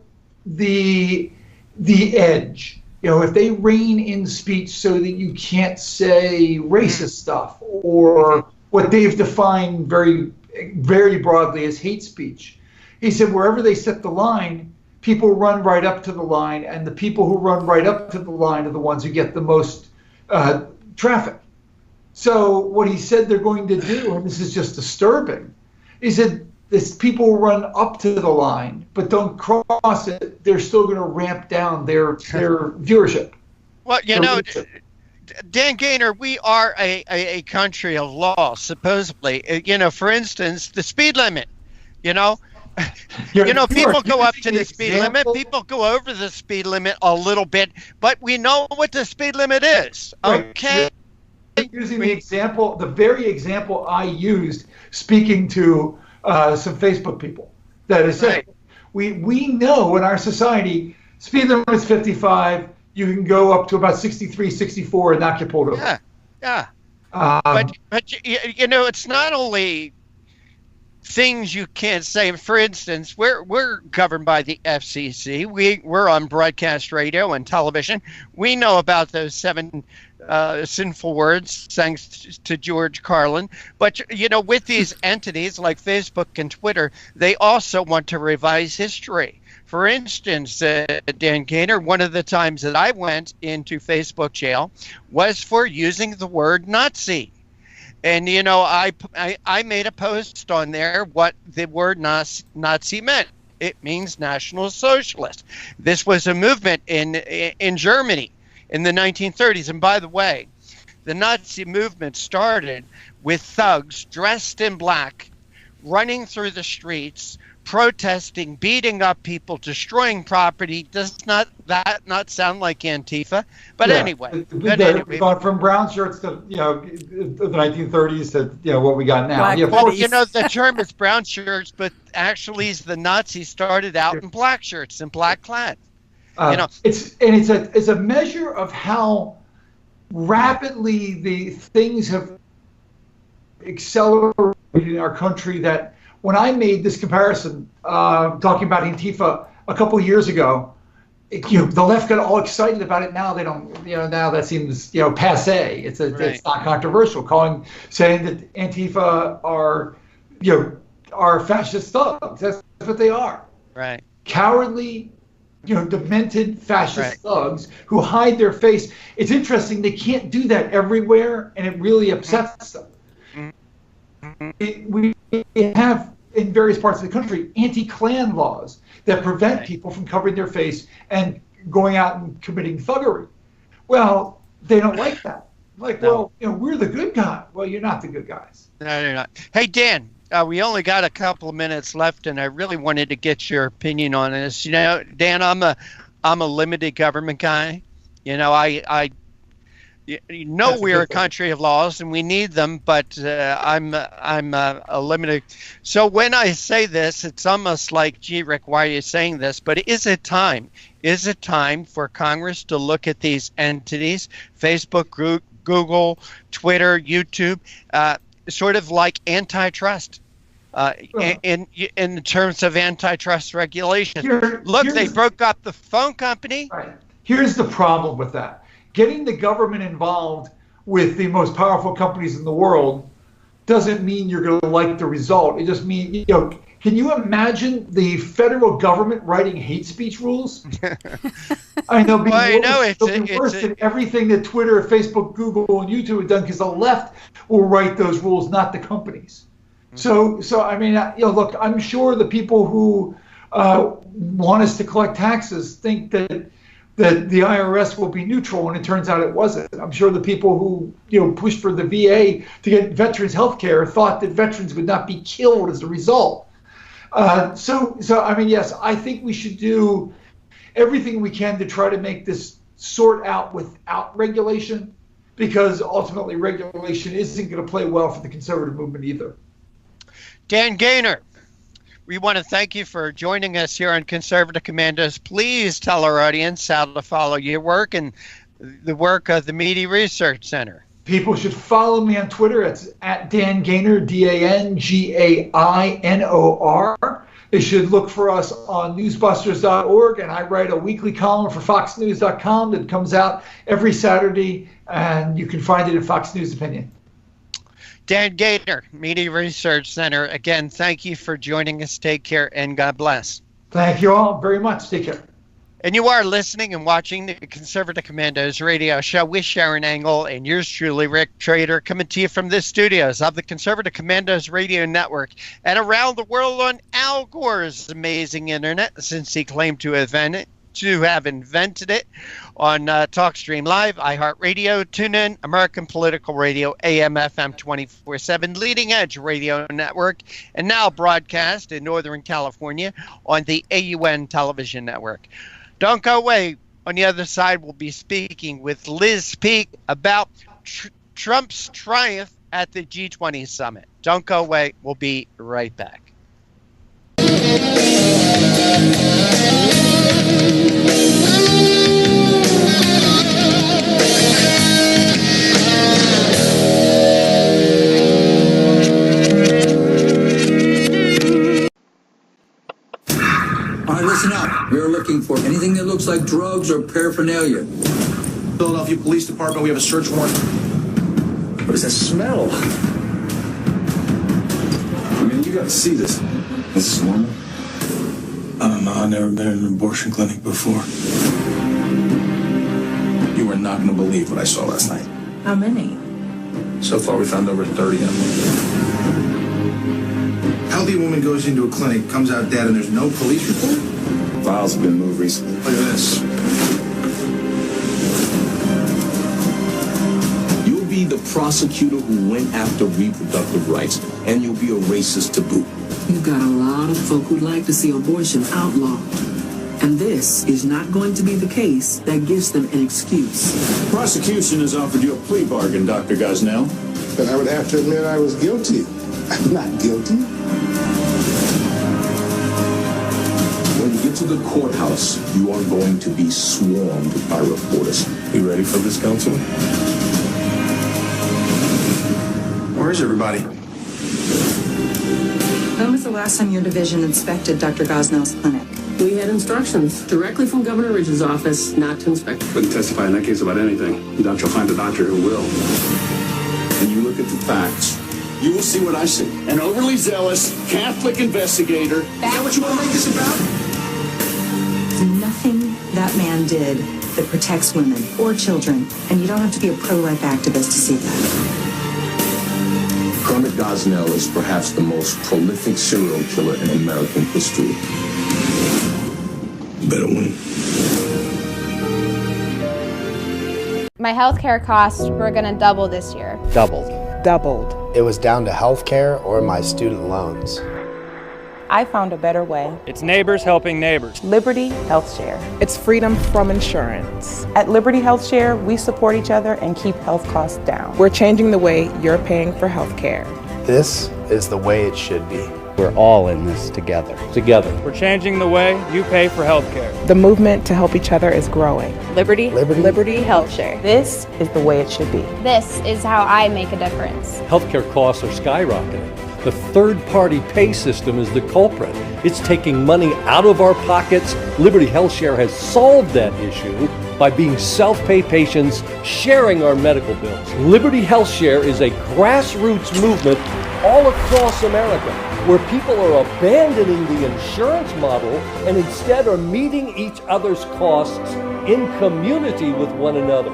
the edge, if they rein in speech so that you can't say racist stuff or what they've defined very, very broadly as hate speech, he said wherever they set the line, people run right up to the line, and the people who run right up to the line are the ones who get the most traffic. So what he said they're going to do, and this is just disturbing, he said people who run up to the line but don't cross it, they're still going to ramp down their viewership. Well, Dan Gaynor, we are a country of law, supposedly. For instance, the speed limit, people go up to the speed limit. People go over the speed limit a little bit, but we know what the speed limit is. Okay. Using the very example I used, speaking to some Facebook people, that is saying, we know in our society, speed limit is 55. You can go up to about 63, 64 and not get pulled over. Yeah. But it's not only things you can't say. For instance, we're governed by the FCC. We're on broadcast radio and television. We know about those 7 sinful words, thanks to George Carlin. But with these entities like Facebook and Twitter, they also want to revise history. For instance, Dan Gaynor, one of the times that I went into Facebook jail was for using the word Nazi. And, I made a post on there what the word Nazi meant. It means National Socialist. This was a movement in Germany in the 1930s. And by the way, the Nazi movement started with thugs dressed in black, running through the streets, protesting, beating up people, destroying property. Does that not sound like Antifa? But anyway. We've gone from brown shirts to, the 1930s to, what we got now. The term is brown shirts, but actually the Nazis started out in black shirts and black clad. It's a measure of how rapidly the things have accelerated in our country that when I made this comparison, talking about Antifa a couple of years ago, the left got all excited about it. Now they don't, now that seems, passe. It's not controversial. Saying that Antifa are fascist thugs. That's what they are. Right. Cowardly, demented fascist thugs who hide their face. It's interesting. They can't do that everywhere, and it really upsets them. We have in various parts of the country anti-Klan laws that prevent people from covering their face and going out and committing thuggery. Well, they don't like that. We're the good guy. Well, you're not the good guys. No, you're not. Hey, Dan, we only got a couple of minutes left, and I really wanted to get your opinion on this. You know, Dan, I'm a limited government guy. You know, we're a country of laws and we need them, but I'm a limited. So when I say this, it's almost like, gee, Rick, why are you saying this? But is it time? Is it time for Congress to look at these entities, Facebook, Google, Twitter, YouTube, sort of like antitrust? In terms of antitrust regulation. They broke up the phone company. Right. Here's the problem with that. Getting the government involved with the most powerful companies in the world doesn't mean you're going to like the result. It just means, you know, can you imagine the federal government writing hate speech rules? I know, it's worse than everything that Twitter, Facebook, Google, and YouTube have done, because the left will write those rules, not the companies. So I mean, you know, look, I'm sure the people who want us to collect taxes think that the IRS will be neutral, and it turns out it wasn't. I'm sure the people who, you know, pushed for the VA to get veterans health care thought that veterans would not be killed as a result. So I mean, yes, I think we should do everything we can to try to make this sort out without regulation, because ultimately regulation isn't going to play well for the conservative movement either. Dan Gaynor, we want to thank you for joining us here on Conservative Commandos. Please tell our audience how to follow your work and the work of the Media Research Center. People should follow me on Twitter. It's at Dan Gaynor, DANGAINOR. They should look for us on newsbusters.org, and I write a weekly column for foxnews.com that comes out every Saturday, and you can find it at Fox News Opinion. Dan Gaynor, Media Research Center. Again, thank you for joining us. Take care and God bless. Thank you all very much. Take care. And you are listening and watching the Conservative Commandos Radio Show with Sharon Engel and yours truly, Rick Trader, coming to you from the studios of the Conservative Commandos Radio Network and around the world on Al Gore's amazing internet, since he claimed to have invented it on TalkStream Live, iHeartRadio, TuneIn, American Political Radio, AM, FM 24/7, Leading Edge Radio Network, and now broadcast in Northern California on the AUN Television Network. Don't go away. On the other side, we'll be speaking with Liz Peek about Trump's triumph at the G20 summit. Don't go away. We'll be right back. All right, listen up. We're looking for anything that looks like drugs or paraphernalia. Philadelphia Police Department, we have a search warrant. What is that smell? I mean, you gotta see this. Is this normal? I don't know. I've never been in an abortion clinic before. You are not gonna believe what I saw last night. How many? So far, we found over 30 of them. Healthy woman goes into a clinic, comes out dead, and there's no police report? Files have been moved recently. Look at this. You'll be the prosecutor who went after reproductive rights, and you'll be a racist to boot. You've got a lot of folk who'd like to see abortion outlawed. And this is not going to be the case that gives them an excuse. The prosecution has offered you a plea bargain, Dr. Gosnell. But I would have to admit I was guilty. I'm not guilty. When you get to the courthouse, you are going to be swarmed by reporters. You ready for this, Counselor? Where is everybody? When was the last time your division inspected Dr. Gosnell's clinic? We had instructions directly from Governor Ridge's office not to inspect. Couldn't testify in that case about anything. You doubt you'll find a doctor who will. And you look at the facts, you will see what I see. An overly zealous Catholic investigator. Is that what you want to make this about? There's nothing that man did that protects women or children, and you don't have to be a pro-life activist to see that. Kermit Gosnell is perhaps the most prolific serial killer in American history. You better win. My health care costs were going to double this year. Doubled. Doubled. It was down to health care or my student loans. I found a better way. It's neighbors helping neighbors. Liberty Health Share. It's freedom from insurance. At Liberty Health Share, we support each other and keep health costs down. We're changing the way you're paying for health care. This is the way it should be. We're all in this together. Together. We're changing the way you pay for health care. The movement to help each other is growing. Liberty Health Share. This is the way it should be. This is how I make a difference. Healthcare costs are skyrocketing. The third-party pay system is the culprit. It's taking money out of our pockets. Liberty Health Share has solved that issue by being self-pay patients sharing our medical bills. Liberty Health Share is a grassroots movement all across America where people are abandoning the insurance model and instead are meeting each other's costs in community with one another.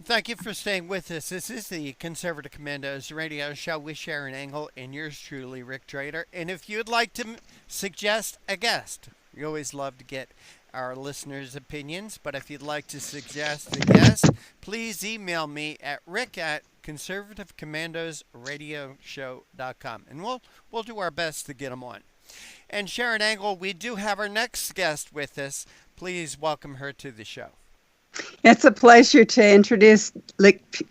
Thank you for staying with us. This is the Conservative Commandos Radio Show with Sharon Engel and yours truly, Rick Trader. And if you'd like to suggest a guest, we always love to get our listeners' opinions. But if you'd like to suggest a guest, please email me at rick@conservativecommandosradioshow.com. And we'll do our best to get them on. And Sharon Engel, we do have our next guest with us. Please welcome her to the show. It's a pleasure to introduce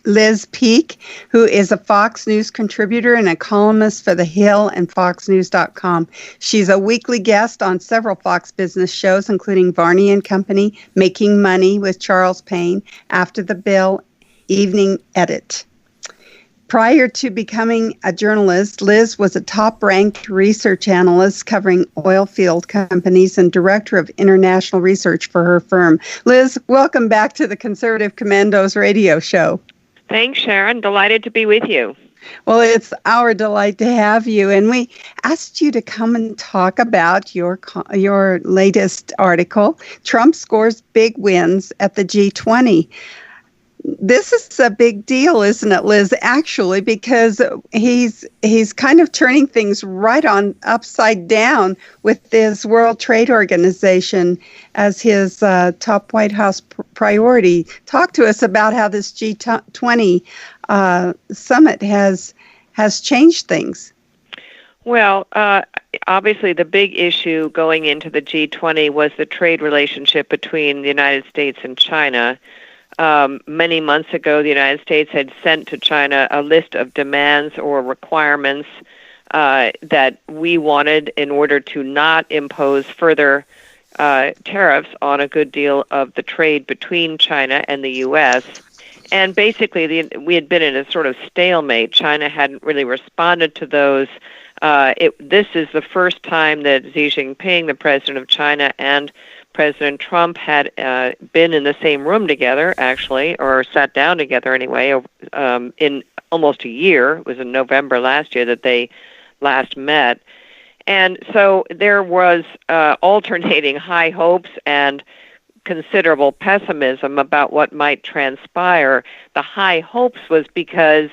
Liz Peek, who is a Fox News contributor and a columnist for The Hill and FoxNews.com. She's a weekly guest on several Fox Business shows, including Varney and Company, Making Money with Charles Payne, After the Bill, Evening Edit. Prior to becoming a journalist, Liz was a top-ranked research analyst covering oil field companies and director of international research for her firm. Liz, welcome back to the Conservative Commandos Radio Show. Thanks, Sharon. Delighted to be with you. Well, it's our delight to have you, and we asked you to come and talk about your latest article, Trump Scores Big Wins at the G20. This is a big deal, isn't it, Liz, actually, because he's kind of turning things right on upside down with this World Trade Organization as his top White House priority. Talk to us about how this G20 summit has changed things. Well, obviously the big issue going into the G20 was the trade relationship between the United States and China. Many months ago, the United States had sent to China a list of demands or requirements that we wanted in order to not impose further tariffs on a good deal of the trade between China and the U.S. And basically, we had been in a sort of stalemate. China hadn't really responded to those. This is the first time that Xi Jinping, the president of China, and President Trump had been in the same room together, actually, or sat down together anyway, in almost a year. It was in November last year that they last met. And so there was alternating high hopes and considerable pessimism about what might transpire. The high hopes was because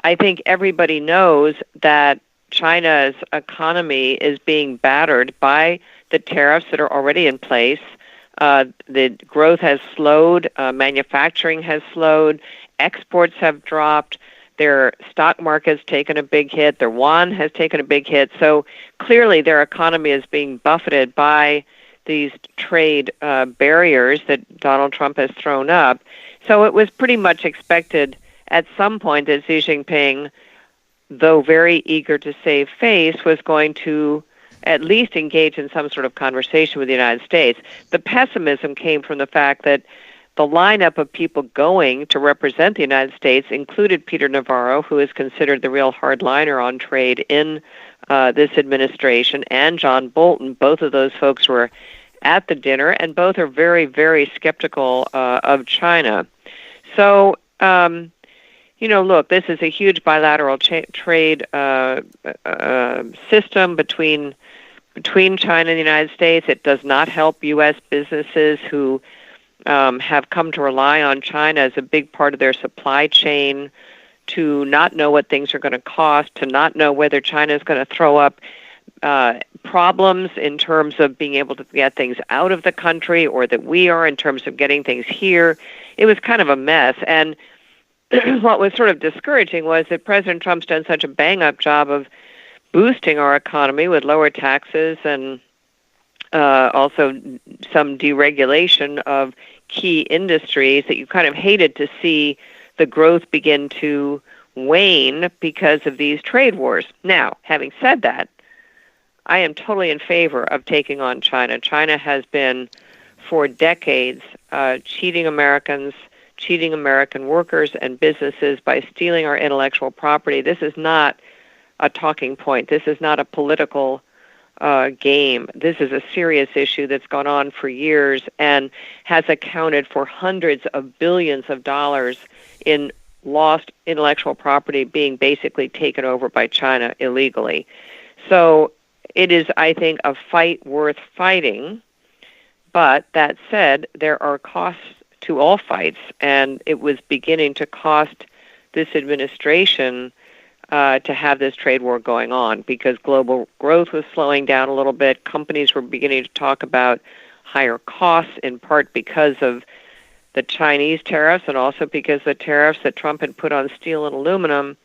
I think everybody knows that China's economy is being battered by the tariffs that are already in place. The growth has slowed, manufacturing has slowed, exports have dropped, their stock market's taken a big hit, their yuan has taken a big hit. So clearly their economy is being buffeted by these trade barriers that Donald Trump has thrown up. So it was pretty much expected at some point that Xi Jinping, though very eager to save face, was going to at least engage in some sort of conversation with the United States. The pessimism came from the fact that the lineup of people going to represent the United States included Peter Navarro, who is considered the real hardliner on trade in this administration, and John Bolton. Both of those folks were at the dinner, and both are very, very skeptical of China. So, look, this is a huge bilateral trade system between China and the United States. It does not help U.S. businesses who have come to rely on China as a big part of their supply chain to not know what things are going to cost, to not know whether China is going to throw up problems in terms of being able to get things out of the country, or that we are in terms of getting things here. It was kind of a mess. And what was sort of discouraging was that President Trump's done such a bang-up job of boosting our economy with lower taxes and also some deregulation of key industries, that you kind of hated to see the growth begin to wane because of these trade wars. Now, having said that, I am totally in favor of taking on China. China has been, for decades, cheating Americans, cheating American workers and businesses by stealing our intellectual property. This is not a talking point. This is not a political game. This is a serious issue that's gone on for years and has accounted for hundreds of billions of dollars in lost intellectual property being basically taken over by China illegally. So it is, I think, a fight worth fighting. But that said, there are costs to all fights, and it was beginning to cost this administration to have this trade war going on, because global growth was slowing down a little bit. Companies were beginning to talk about higher costs, in part because of the Chinese tariffs and also because the tariffs that Trump had put on steel and aluminum.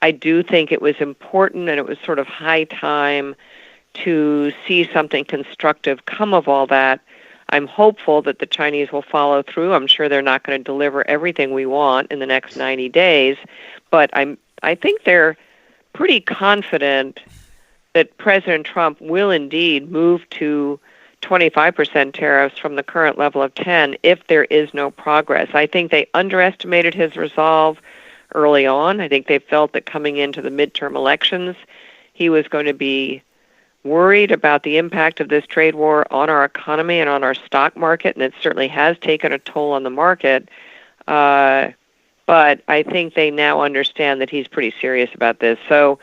I do think it was important, and it was sort of high time to see something constructive come of all that. I'm hopeful that the Chinese will follow through. I'm sure they're not going to deliver everything we want in the next 90 days, but I think they're pretty confident that President Trump will indeed move to 25% tariffs from the current level of 10 if there is no progress. I think they underestimated his resolve early on. I think they felt that coming into the midterm elections, he was going to be worried about the impact of this trade war on our economy and on our stock market, and it certainly has taken a toll on the market. But I think they now understand that he's pretty serious about this. So,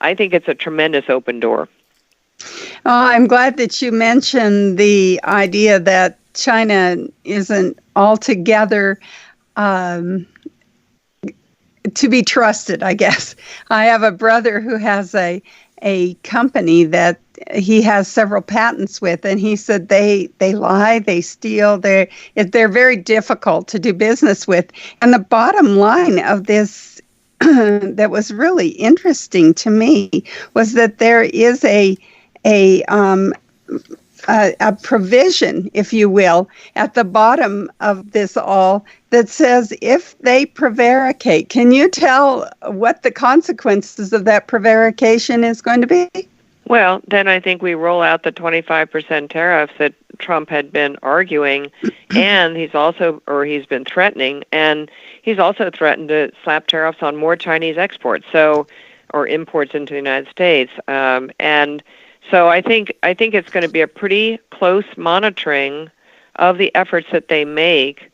I think it's a tremendous open door. I'm glad that you mentioned the idea that China isn't altogether to be trusted, I guess. I have a brother who has a company that he has several patents with, and he said they lie, they steal, they're very difficult to do business with. And the bottom line of this that was really interesting to me was that there is a provision, if you will, at the bottom of this all that says if they prevaricate. Can you tell what the consequences of that prevarication is going to be? Well, then I think we roll out the 25% tariffs that Trump had been arguing, and he's been threatening, and he's also threatened to slap tariffs on more Chinese exports, or imports into the United States. And so I think it's going to be a pretty close monitoring of the efforts that they make.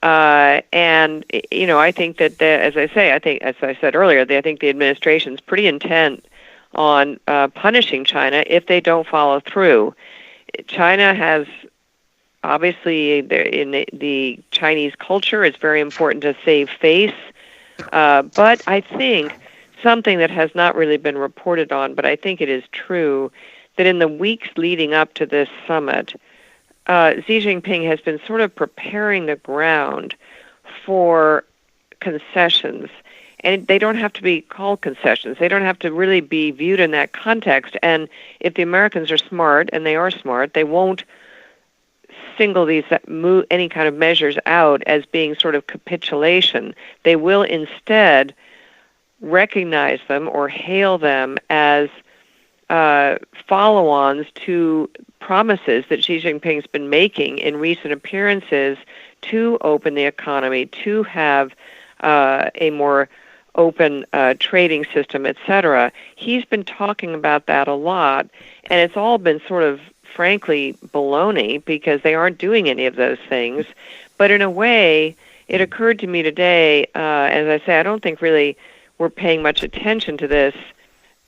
And I think that, as I said earlier, I think the administration's pretty intent on punishing China if they don't follow through. China has, obviously, in the Chinese culture, it's very important to save face. But I think something that has not really been reported on, but I think it is true, that in the weeks leading up to this summit, Xi Jinping has been sort of preparing the ground for concessions. And they don't have to be called concessions. They don't have to really be viewed in that context. And if the Americans are smart, and they are smart, they won't single any kind of measures out as being sort of capitulation. They will instead recognize them or hail them as follow-ons to promises that Xi Jinping's been making in recent appearances to open the economy, to have a more open trading system, etc. He's been talking about that a lot, and it's all been sort of, frankly, baloney, because they aren't doing any of those things. But in a way, it occurred to me today, as I say, I don't think really we're paying much attention to this.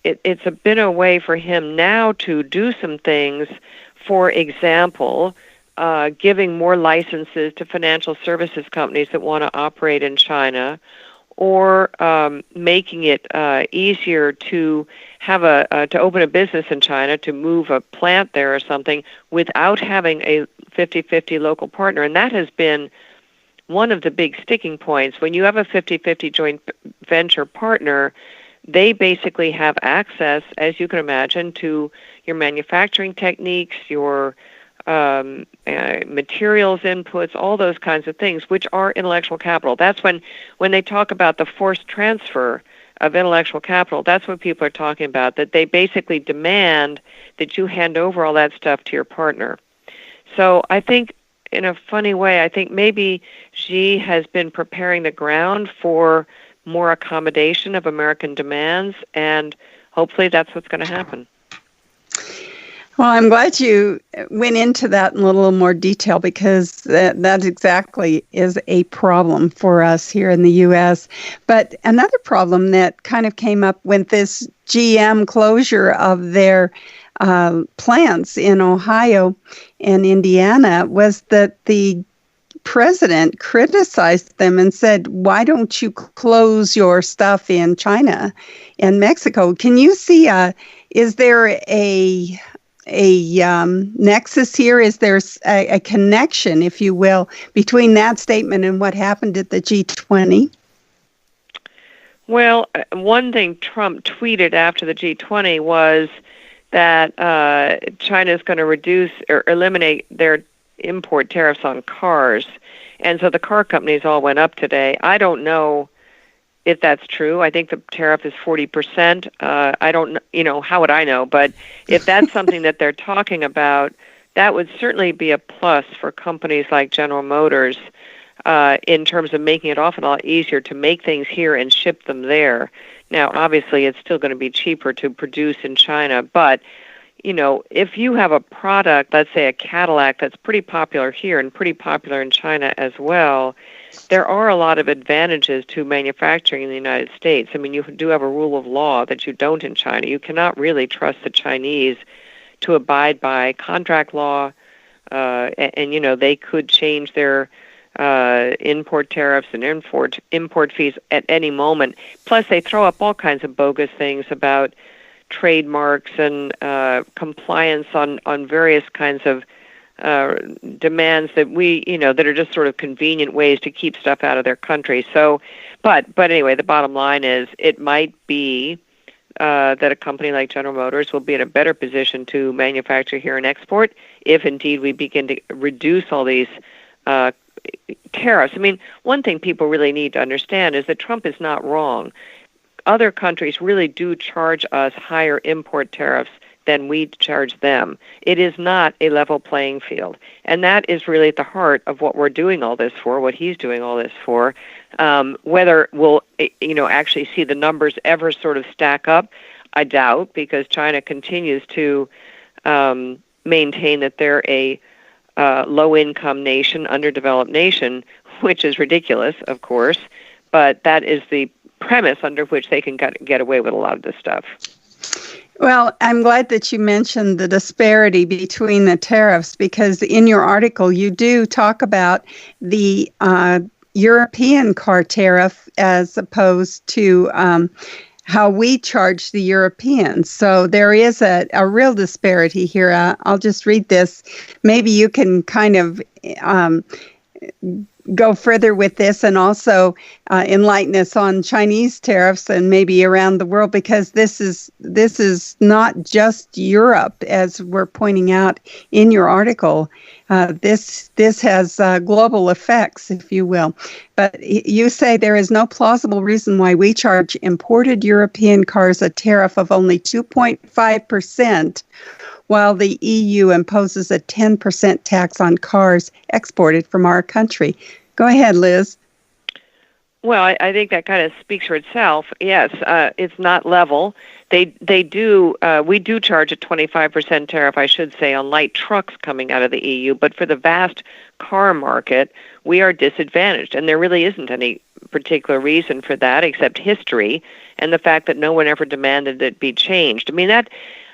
It's been a way for him now to do some things, for example, giving more licenses to financial services companies that want to operate in China, or making it easier to have to open a business in China, to move a plant there or something without having a 50-50 local partner. And that has been one of the big sticking points. When you have a 50-50 joint venture partner, they basically have access, as you can imagine, to your manufacturing techniques, your materials inputs, all those kinds of things, which are intellectual capital. That's when they talk about the forced transfer of intellectual capital, that's what people are talking about, that they basically demand that you hand over all that stuff to your partner. So I think, in a funny way, I think maybe Xi has been preparing the ground for more accommodation of American demands, and hopefully that's what's going to happen. Well, I'm glad you went into that in a little more detail, because that exactly is a problem for us here in the U.S. But another problem that kind of came up with this GM closure of their plants in Ohio and Indiana was that the president criticized them and said, why don't you close your stuff in China and Mexico? Can you see, is there a nexus here? Is there a connection, if you will, between that statement and what happened at the G20? Well, one thing Trump tweeted after the G20 was that China is going to reduce or eliminate their import tariffs on cars. And so the car companies all went up today. I don't know if that's true. I think the tariff is 40%. I don't, how would I know? But if that's something that they're talking about, that would certainly be a plus for companies like General Motors in terms of making it often a lot easier to make things here and ship them there. Now, obviously, it's still going to be cheaper to produce in China, but if you have a product, let's say a Cadillac, that's pretty popular here and pretty popular in China as well, there are a lot of advantages to manufacturing in the United States. I mean, you do have a rule of law that you don't in China. You cannot really trust the Chinese to abide by contract law, and they could change their import tariffs and import fees at any moment. Plus, they throw up all kinds of bogus things about trademarks and compliance on various kinds of demands that that are just sort of convenient ways to keep stuff out of their country. So, but anyway, the bottom line is it might be that a company like General Motors will be in a better position to manufacture here and export if indeed we begin to reduce all these tariffs. I mean, one thing people really need to understand is that Trump is not wrong. Other countries really do charge us higher import tariffs than we charge them. It is not a level playing field. And that is really at the heart of what we're doing all this for, what he's doing all this for. Whether we'll, actually see the numbers ever sort of stack up, I doubt, because China continues to maintain that they're a low-income nation, underdeveloped nation, which is ridiculous, of course. But that is the premise under which they can get away with a lot of this stuff. Well, I'm glad that you mentioned the disparity between the tariffs, because in your article you do talk about the European car tariff as opposed to how we charge the Europeans. So there is a real disparity here. I'll just read this. Maybe you can kind of go further with this and also enlighten us on Chinese tariffs and maybe around the world, because this is not just Europe, as we're pointing out in your article. This has global effects, if you will. But you say there is no plausible reason why we charge imported European cars a tariff of only 2.5%, while the EU imposes a 10% tax on cars exported from our country. Go ahead, Liz. Well, I think that kind of speaks for itself. Yes, it's not level. We do charge a 25% tariff, I should say, on light trucks coming out of the EU, but for the vast car market, we are disadvantaged, and there really isn't any particular reason for that except history and the fact that no one ever demanded that it be changed. I mean,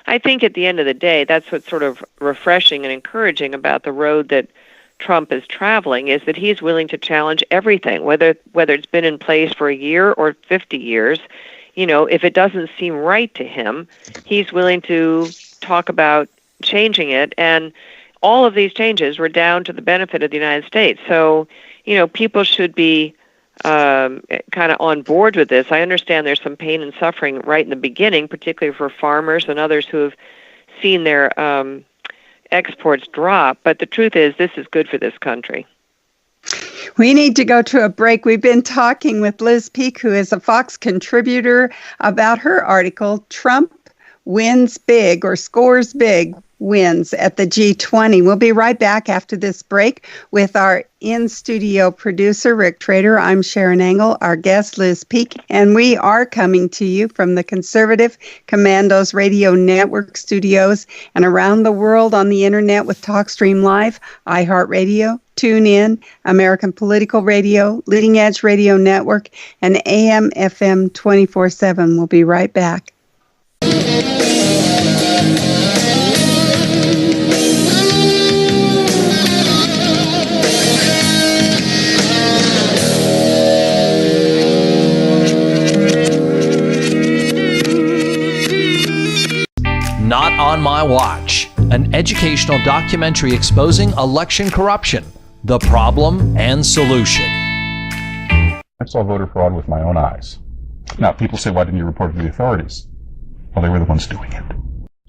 I think at the end of the day, that's what's sort of refreshing and encouraging about the road that Trump is traveling is that he's willing to challenge everything, whether it's been in place for a year or 50 years. You know, if it doesn't seem right to him, he's willing to talk about changing it. And all of these changes were down to the benefit of the United States. So, you know, people should be kind of on board with this. I understand there's some pain and suffering right in the beginning, particularly for farmers and others who have seen their exports drop. But the truth is, this is good for this country. We need to go to a break. We've been talking with Liz Peek, who is a Fox contributor, about her article, Trump Wins Big or Scores Big Wins at the G20. We'll be right back after this break with our in-studio producer, Rick Trader. I'm Sharon Engel, our guest, Liz Peek, and we are coming to you from the Conservative Commandos Radio Network studios and around the world on the internet with TalkStream Live, iHeartRadio, TuneIn, American Political Radio, Leading Edge Radio Network, and AM/FM 24/7. We'll be right back. Not on My Watch, an educational documentary exposing election corruption, the problem and solution. I saw voter fraud with my own eyes. Now, people say, why didn't you report it to the authorities? Well, they were the ones doing it.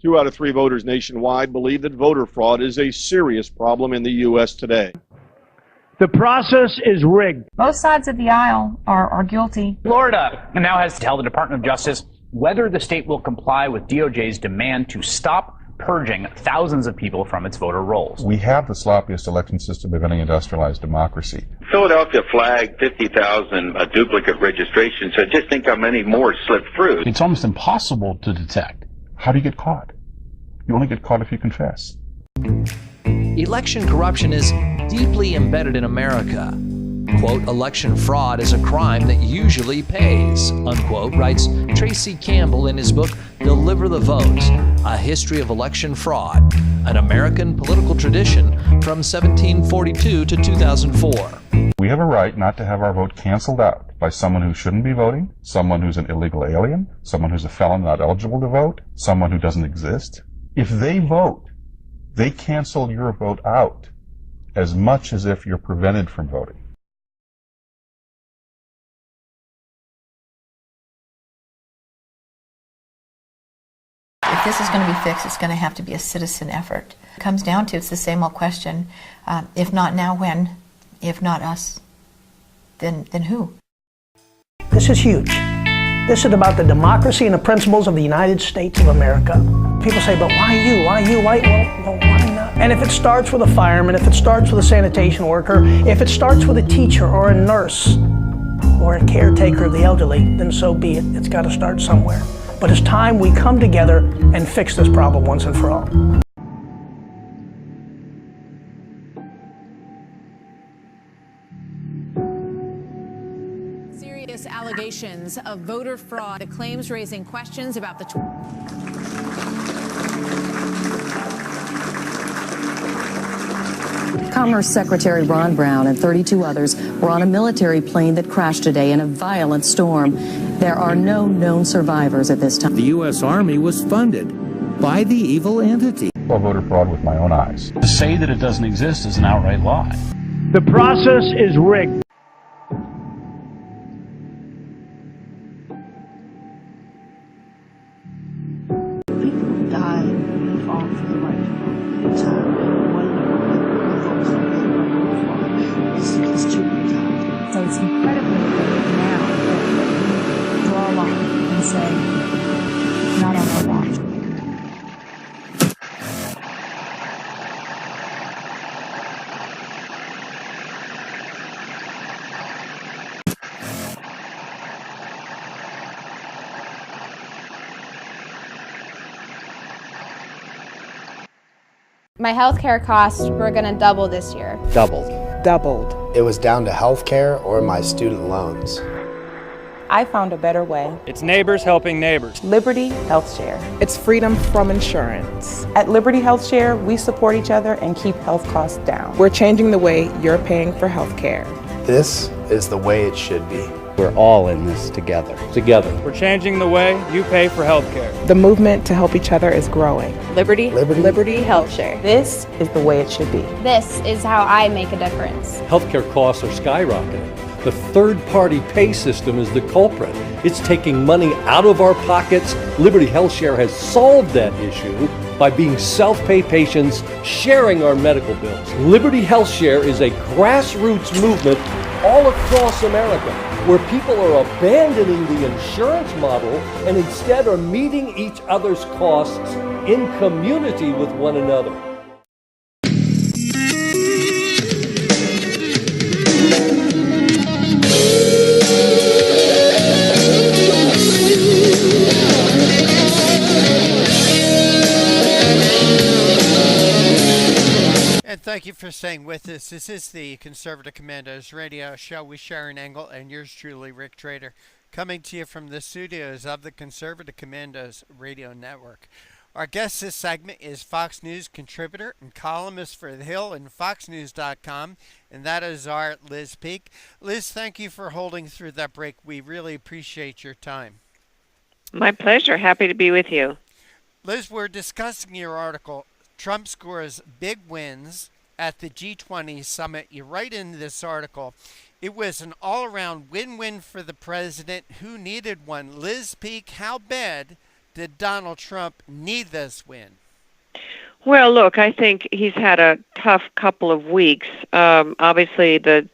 2 out of 3 voters nationwide believe that voter fraud is a serious problem in the U.S. today. The process is rigged. Both sides of the aisle are guilty. Florida now has to tell the Department of Justice whether the state will comply with DOJ's demand to stop purging thousands of people from its voter rolls. We have the sloppiest election system of any industrialized democracy. Philadelphia flagged 50,000 duplicate registrations, so just think how many more slipped through. It's almost impossible to detect. How do you get caught? You only get caught if you confess. Election corruption is deeply embedded in America. Quote, election fraud is a crime that usually pays, unquote, writes Tracy Campbell in his book, Deliver the Vote, A History of Election Fraud, an American political tradition from 1742 to 2004. We have a right not to have our vote canceled out by someone who shouldn't be voting, someone who's an illegal alien, someone who's a felon not eligible to vote, someone who doesn't exist. If they vote, they cancel your vote out as much as if you're prevented from voting. If this is going to be fixed, it's going to have to be a citizen effort. It comes down to, it's the same old question, if not now, when? If not us, then who? This is huge. This is about the democracy and the principles of the United States of America. People say, but why you? Why you? Why? Well, why not? And if it starts with a fireman, if it starts with a sanitation worker, if it starts with a teacher or a nurse or a caretaker of the elderly, then so be it. It's got to start somewhere. But it's time we come together and fix this problem once and for all. Serious allegations of voter fraud, the claims raising questions about the Commerce Secretary Ron Brown and 32 others were on a military plane that crashed today in a violent storm. There are no known survivors at this time. The U.S. Army was funded by the evil entity. I saw voter fraud with my own eyes. To say that it doesn't exist is an outright lie. The process is rigged. People die and fall for the right time. It's too brutal. So it's incredibly important now that we draw a line and say, not on our watch. My healthcare costs were going to double this year. Doubled. Doubled. It was down to health care or my student loans. I found a better way. It's neighbors helping neighbors. Liberty Health Share. It's freedom from insurance. At Liberty Health Share, we support each other and keep health costs down. We're changing the way you're paying for health care. This is the way it should be. We're all in this together. We're changing the way you pay for health care. The movement to help each other is growing. Liberty Health Share. This is the way it should be. This is how I make a difference. Healthcare costs are skyrocketing. The third-party pay system is the culprit. It's taking money out of our pockets. Liberty Health Share has solved that issue by being self-pay patients sharing our medical bills. Liberty Health Share is a grassroots movement all across America where people are abandoning the insurance model and instead are meeting each other's costs in community with one another. And thank you for staying with us. This is the Conservative Commandos Radio Show with Sharon Engel and yours truly, Rick Trader, coming to you from the studios of the Conservative Commandos Radio Network. Our guest this segment is Fox News contributor and columnist for The Hill and FoxNews.com, and that is our Liz Peek. Liz, thank you for holding through that break. We really appreciate your time. My pleasure. Happy to be with you. Liz, we're discussing your article, Trump Scores Big Wins at the G20 Summit. You write in this article, it was an all-around win-win for the president who needed one. Liz Peek, how bad did Donald Trump need this win? Well, look, I think he's had a tough couple of weeks. Obviously, the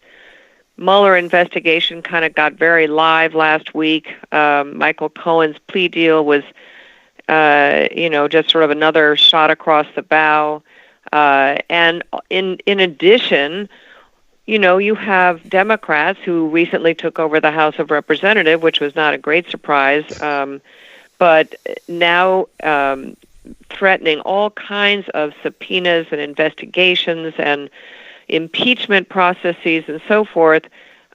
Mueller investigation kind of got very live last week. Michael Cohen's plea deal was just sort of another shot across the bow. And in addition, you have Democrats who recently took over the House of Representatives, which was not a great surprise, but now threatening all kinds of subpoenas and investigations and impeachment processes and so forth.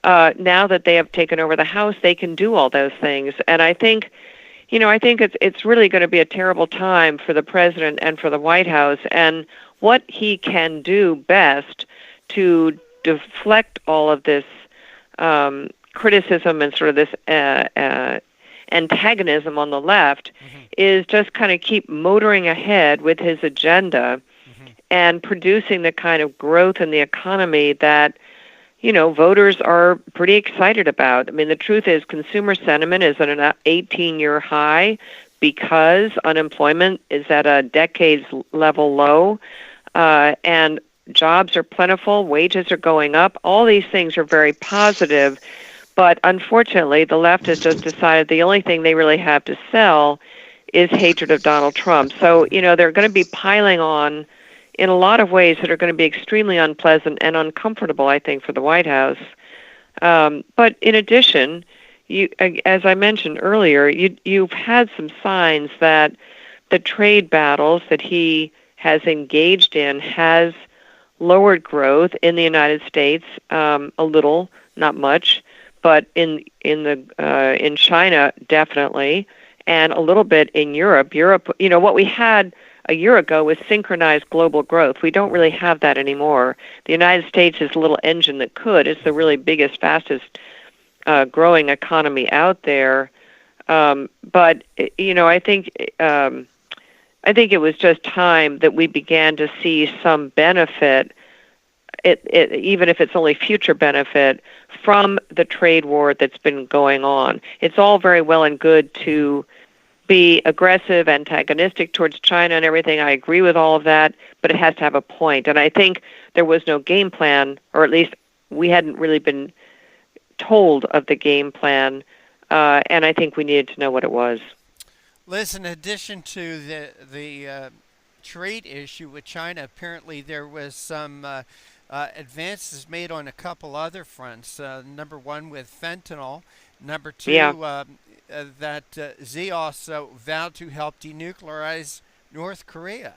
Now that they have taken over the House, they can do all those things. And I think it's really going to be a terrible time for the president and for the White House. And what he can do best to deflect all of this criticism and sort of this antagonism on the left is just kind of keep motoring ahead with his agenda and producing the kind of growth in the economy that voters are pretty excited about. I mean, the truth is consumer sentiment is at an 18-year high because unemployment is at a decades-level low, and jobs are plentiful, wages are going up. All these things are very positive, but unfortunately, the left has just decided the only thing they really have to sell is hatred of Donald Trump. So, they're going to be piling on in a lot of ways that are going to be extremely unpleasant and uncomfortable, I think, for the White House. But in addition, as I mentioned earlier, you've had some signs that the trade battles that he has engaged in has lowered growth in the United States a little, not much, but in China definitely, and a little bit in Europe. Europe, what we had a year ago was synchronized global growth. We don't really have that anymore. The United States is a little engine that could. It's the really biggest, fastest growing economy out there. But I think it was just time that we began to see some benefit, even if it's only future benefit, from the trade war that's been going on. It's all very well and good to be aggressive, antagonistic towards China and everything. I agree with all of that, but it has to have a point. And I think there was no game plan, or at least we hadn't really been told of the game plan, and I think we needed to know what it was. Liz, in addition to the trade issue with China, apparently there was some advances made on a couple other fronts. Number one with fentanyl. Number two, that Xi also vowed to help denuclearize North Korea.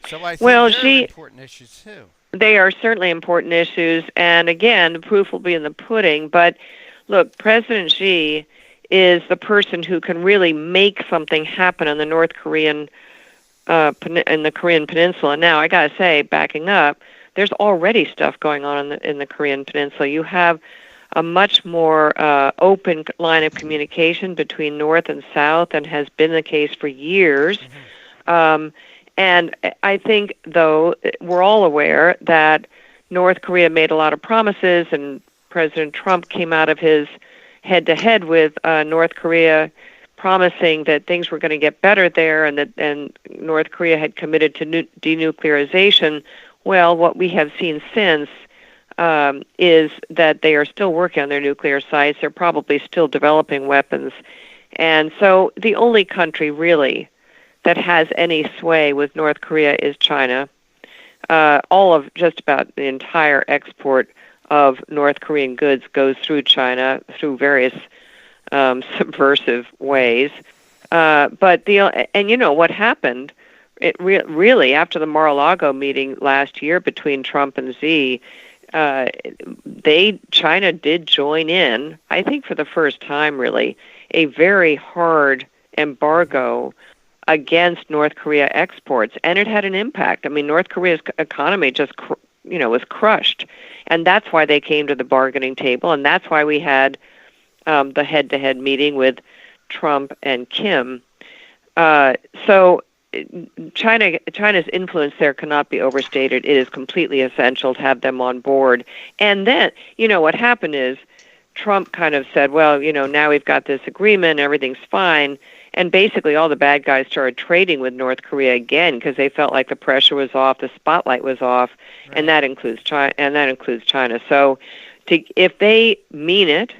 So I think they're important issues too. They are certainly important issues, and again, the proof will be in the pudding. But look, President Xi is the person who can really make something happen in the North Korean in the Korean Peninsula. Now, I got to say, backing up, there's already stuff going on in the Korean Peninsula. You have a much more open line of communication between North and South, and has been the case for years. And I think, though, we're all aware that North Korea made a lot of promises, and President Trump came out of his head-to-head with North Korea, promising that things were going to get better there, and North Korea had committed to denuclearization. Well, what we have seen since is that they are still working on their nuclear sites. They're probably still developing weapons. And so the only country, really, that has any sway with North Korea is China. All of just about the entire export of North Korean goods goes through China through various subversive ways. But you know what happened? It really, after the Mar-a-Lago meeting last year between Trump and Xi, China did join in, I think for the first time really, a very hard embargo against North Korea exports, and it had an impact. I mean, North Korea's economy just, was crushed, and that's why they came to the bargaining table, and that's why we had the head-to-head meeting with Trump and Kim. So China's influence there cannot be overstated. It is completely essential to have them on board. And then, what happened is Trump kind of said, well, now we've got this agreement, everything's fine. And basically all the bad guys started trading with North Korea again because they felt like the pressure was off, the spotlight was off, right. and that includes China. So if they mean it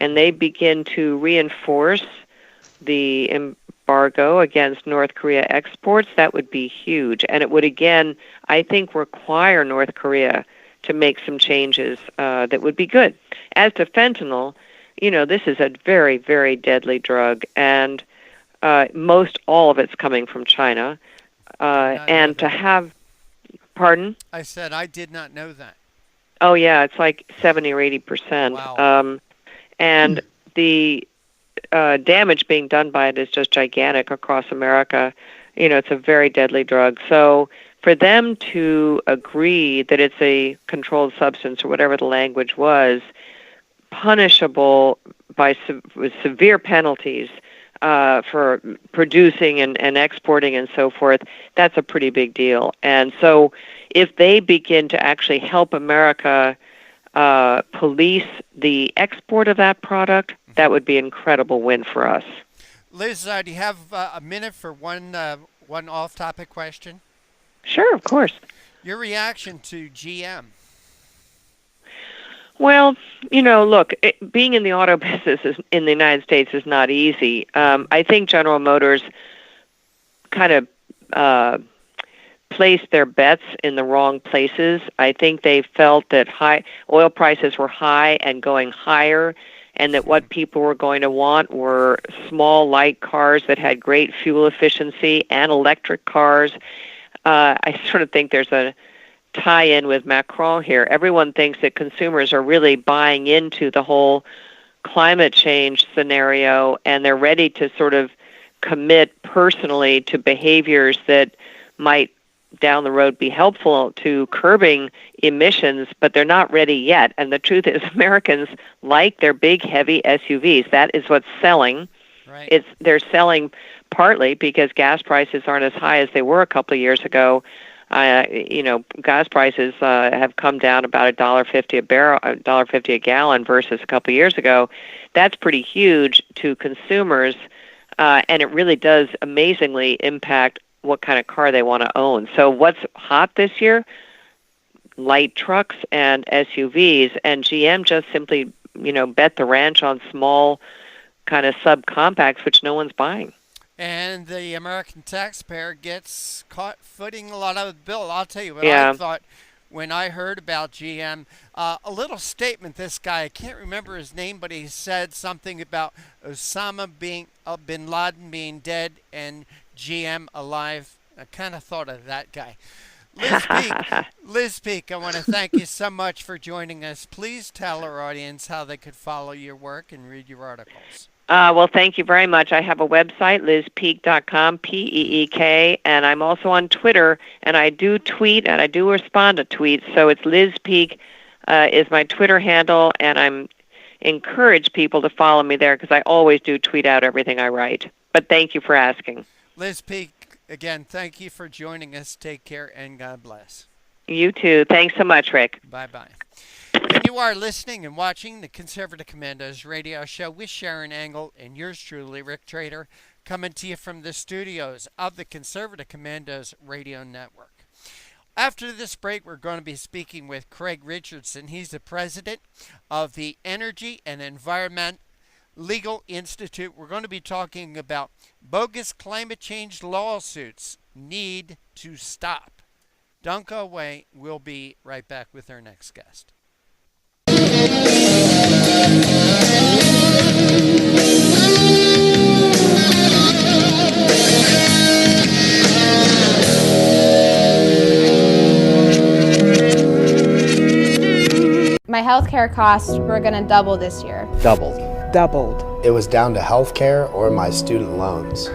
and they begin to reinforce the embargo against North Korea exports, that would be huge. And it would, again, I think, require North Korea to make some changes that would be good. As to fentanyl, this is a very, very deadly drug, and most all of it's coming from China. And to have, pardon? I said I did not know that. Oh, yeah, it's like 70 or 80%. Wow. And the damage being done by it is just gigantic across America. It's a very deadly drug. So for them to agree that it's a controlled substance, or whatever the language was, punishable by with severe penalties for producing and exporting and so forth, that's a pretty big deal. And so if they begin to actually help America police the export of that product, that would be an incredible win for us. Liz, do you have a minute for one off-topic question? Sure, of course. Your reaction to GM? Well, look, being in the auto business in the United States is not easy. I think General Motors kind of placed their bets in the wrong places. I think they felt that high oil prices were high and going higher, and that what people were going to want were small, light cars that had great fuel efficiency and electric cars. I sort of think there's a tie-in with Macron here. Everyone thinks that consumers are really buying into the whole climate change scenario, and they're ready to sort of commit personally to behaviors that might down the road be helpful to curbing emissions, but they're not ready yet. And the truth is, Americans like their big, heavy SUVs. That is what's selling. Right. They're selling partly because gas prices aren't as high as they were a couple of years ago. Gas prices have come down about $1.50 a barrel, $1.50 a gallon versus a couple of years ago. That's pretty huge to consumers, and it really does amazingly impact what kind of car they want to own. So what's hot this year? Light trucks and SUVs, and GM just simply, bet the ranch on small kind of subcompacts, which no one's buying. And the American taxpayer gets caught footing a lot of the bill. I'll tell you what Yeah. I thought when I heard about GM. A little statement, this guy, I can't remember his name, but he said something about Osama bin Laden being dead and GM alive. I kind of thought of that guy. Liz Peek, I want to thank you so much for joining us. Please tell our audience how they could follow your work and read your articles. Well, thank you very much. I have a website, lizpeek.com, P-E-E-K, and I'm also on Twitter, and I do tweet, and I do respond to tweets, so it's lizpeek is my Twitter handle, and I'm encourage people to follow me there because I always do tweet out everything I write. But thank you for asking. Liz Peek, again, thank you for joining us. Take care, and God bless. You too. Thanks so much, Rick. Bye-bye. And you are listening and watching the Conservative Commandos Radio Show with Sharon Angle and yours truly, Rick Trader, coming to you from the studios of the Conservative Commandos Radio Network. After this break, we're going to be speaking with Craig Richardson. He's the president of the Energy and Environment Legal Institute. We're going to be talking about bogus climate change lawsuits need to stop. Don't go away. We'll be right back with our next guest. My healthcare costs were going to double this year. Doubled. Doubled. It was down to healthcare or my student loans.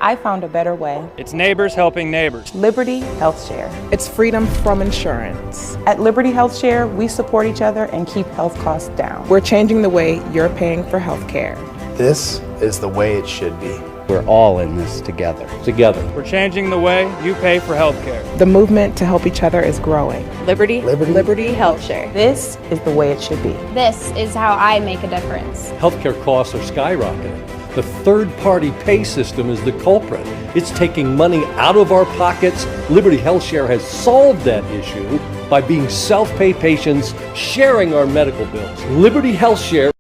I found a better way. It's neighbors helping neighbors. Liberty Health Share. It's freedom from insurance. At Liberty Health Share, we support each other and keep health costs down. We're changing the way you're paying for health care. This is the way it should be. We're all in this together. Together. We're changing the way you pay for health care. The movement to help each other is growing. Liberty Health Share. This is the way it should be. This is how I make a difference. Healthcare costs are skyrocketing. The third-party pay system is the culprit. It's taking money out of our pockets. Liberty Health Share has solved that issue by being self-pay patients sharing our medical bills. Liberty Health Share.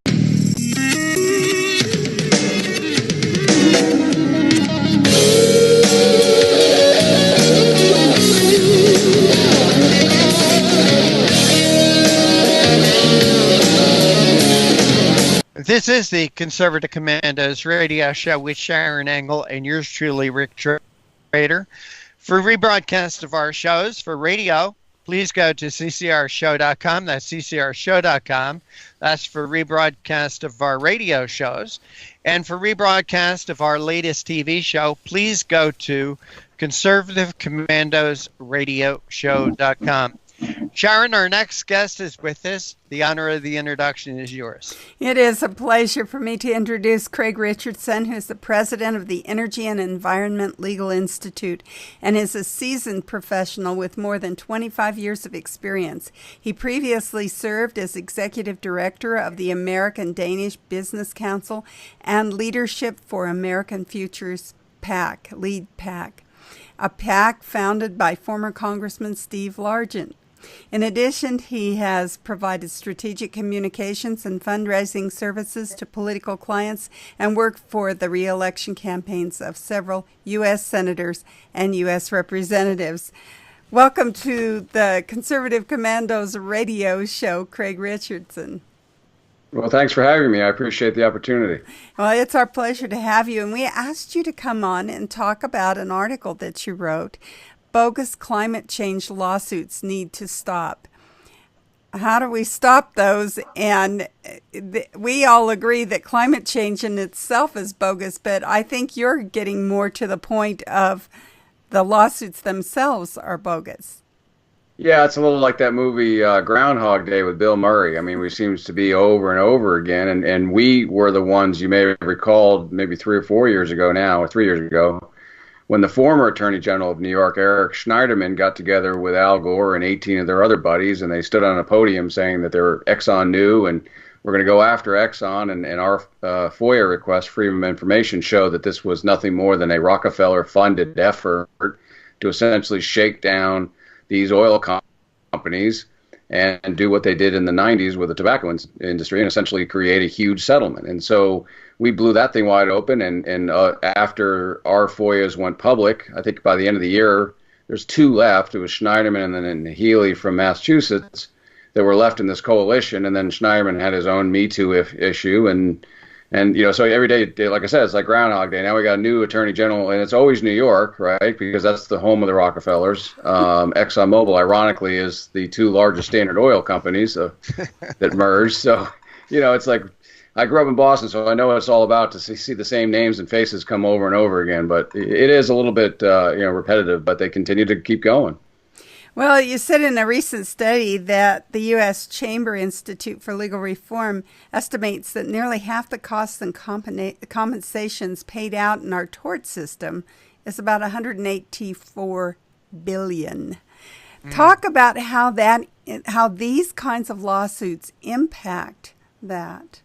This is the Conservative Commandos Radio Show with Sharon Angle and yours truly, Rick Trader. For rebroadcast of our shows for radio, please go to ccrshow.com. That's ccrshow.com. That's for rebroadcast of our radio shows. And for rebroadcast of our latest TV show, please go to conservativecommandosradioshow.com. Sharon, our next guest is with us. The honor of the introduction is yours. It is a pleasure for me to introduce Craig Richardson, who's the president of the Energy and Environment Legal Institute and is a seasoned professional with more than 25 years of experience. He previously served as executive director of the American-Danish Business Council and Leadership for American Futures PAC, LEAD PAC, a PAC founded by former Congressman Steve Largent. In addition, he has provided strategic communications and fundraising services to political clients and worked for the re-election campaigns of several U.S. senators and U.S. representatives. Welcome to the Conservative Commandos Radio Show, Craig Richardson. Well, thanks for having me. I appreciate the opportunity. Well, it's our pleasure to have you. And we asked you to come on and talk about an article that you wrote, Bogus Climate Change Lawsuits Need to Stop. How do we stop those? And we all agree that climate change in itself is bogus, but I think you're getting more to the point of the lawsuits themselves are bogus. Yeah, it's a little like that movie Groundhog Day with Bill Murray. I mean, we seems to be over and over again, and we were the ones, you may have recalled maybe 3 or 4 years ago now, or 3 years ago, when the former Attorney General of New York, Eric Schneiderman, got together with Al Gore and 18 of their other buddies, and they stood on a podium saying that they were Exxon knew, and we're going to go after Exxon, and our FOIA request, Freedom of Information, showed that this was nothing more than a Rockefeller-funded effort to essentially shake down these oil companies and do what they did in the 90s with the tobacco industry and essentially create a huge settlement. And so we blew that thing wide open, and after our FOIAs went public, I think by the end of the year, there's 2 left. It was Schneiderman and then Healy from Massachusetts that were left in this coalition, and then Schneiderman had his own Me Too issue, and you know, so every day, like I said, it's like Groundhog Day. Now we got a new Attorney General, and it's always New York, right? Because that's the home of the Rockefellers. ExxonMobil, ironically, is the 2 largest Standard Oil companies that merged. So, you know, it's like I grew up in Boston, so I know what it's all about to see the same names and faces come over and over again. But it is a little bit repetitive, but they continue to keep going. Well, you said in a recent study that the U.S. Chamber Institute for Legal Reform estimates that nearly half the costs and compensations paid out in our tort system is about $184 billion. Talk about how these kinds of lawsuits impact that.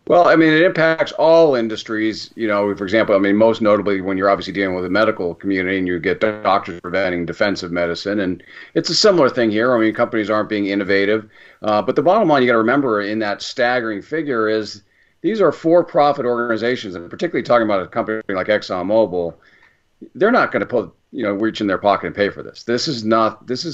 Well, I mean, it impacts all industries. For example, I mean, most notably when you're obviously dealing with the medical community and you get doctors preventing defensive medicine. And it's a similar thing here. I mean, companies aren't being innovative. But the bottom line you got to remember in that staggering figure is these are for-profit organizations, and particularly talking about a company like ExxonMobil, they're not going to put, reach in their pocket and pay for this. This is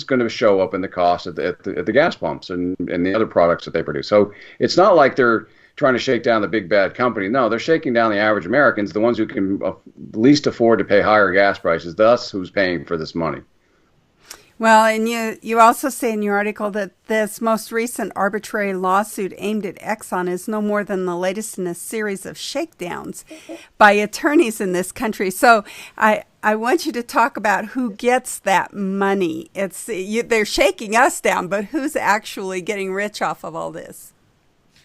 going to show up in the cost at the gas pumps and the other products that they produce. So it's not like they're trying to shake down the big bad company. No, they're shaking down the average Americans, the ones who can least afford to pay higher gas prices. Thus, who's paying for this money? Well, and you also say in your article that this most recent arbitrary lawsuit aimed at Exxon is no more than the latest in a series of shakedowns by attorneys in this country. So I want you to talk about who gets that money. They're shaking us down, but who's actually getting rich off of all this?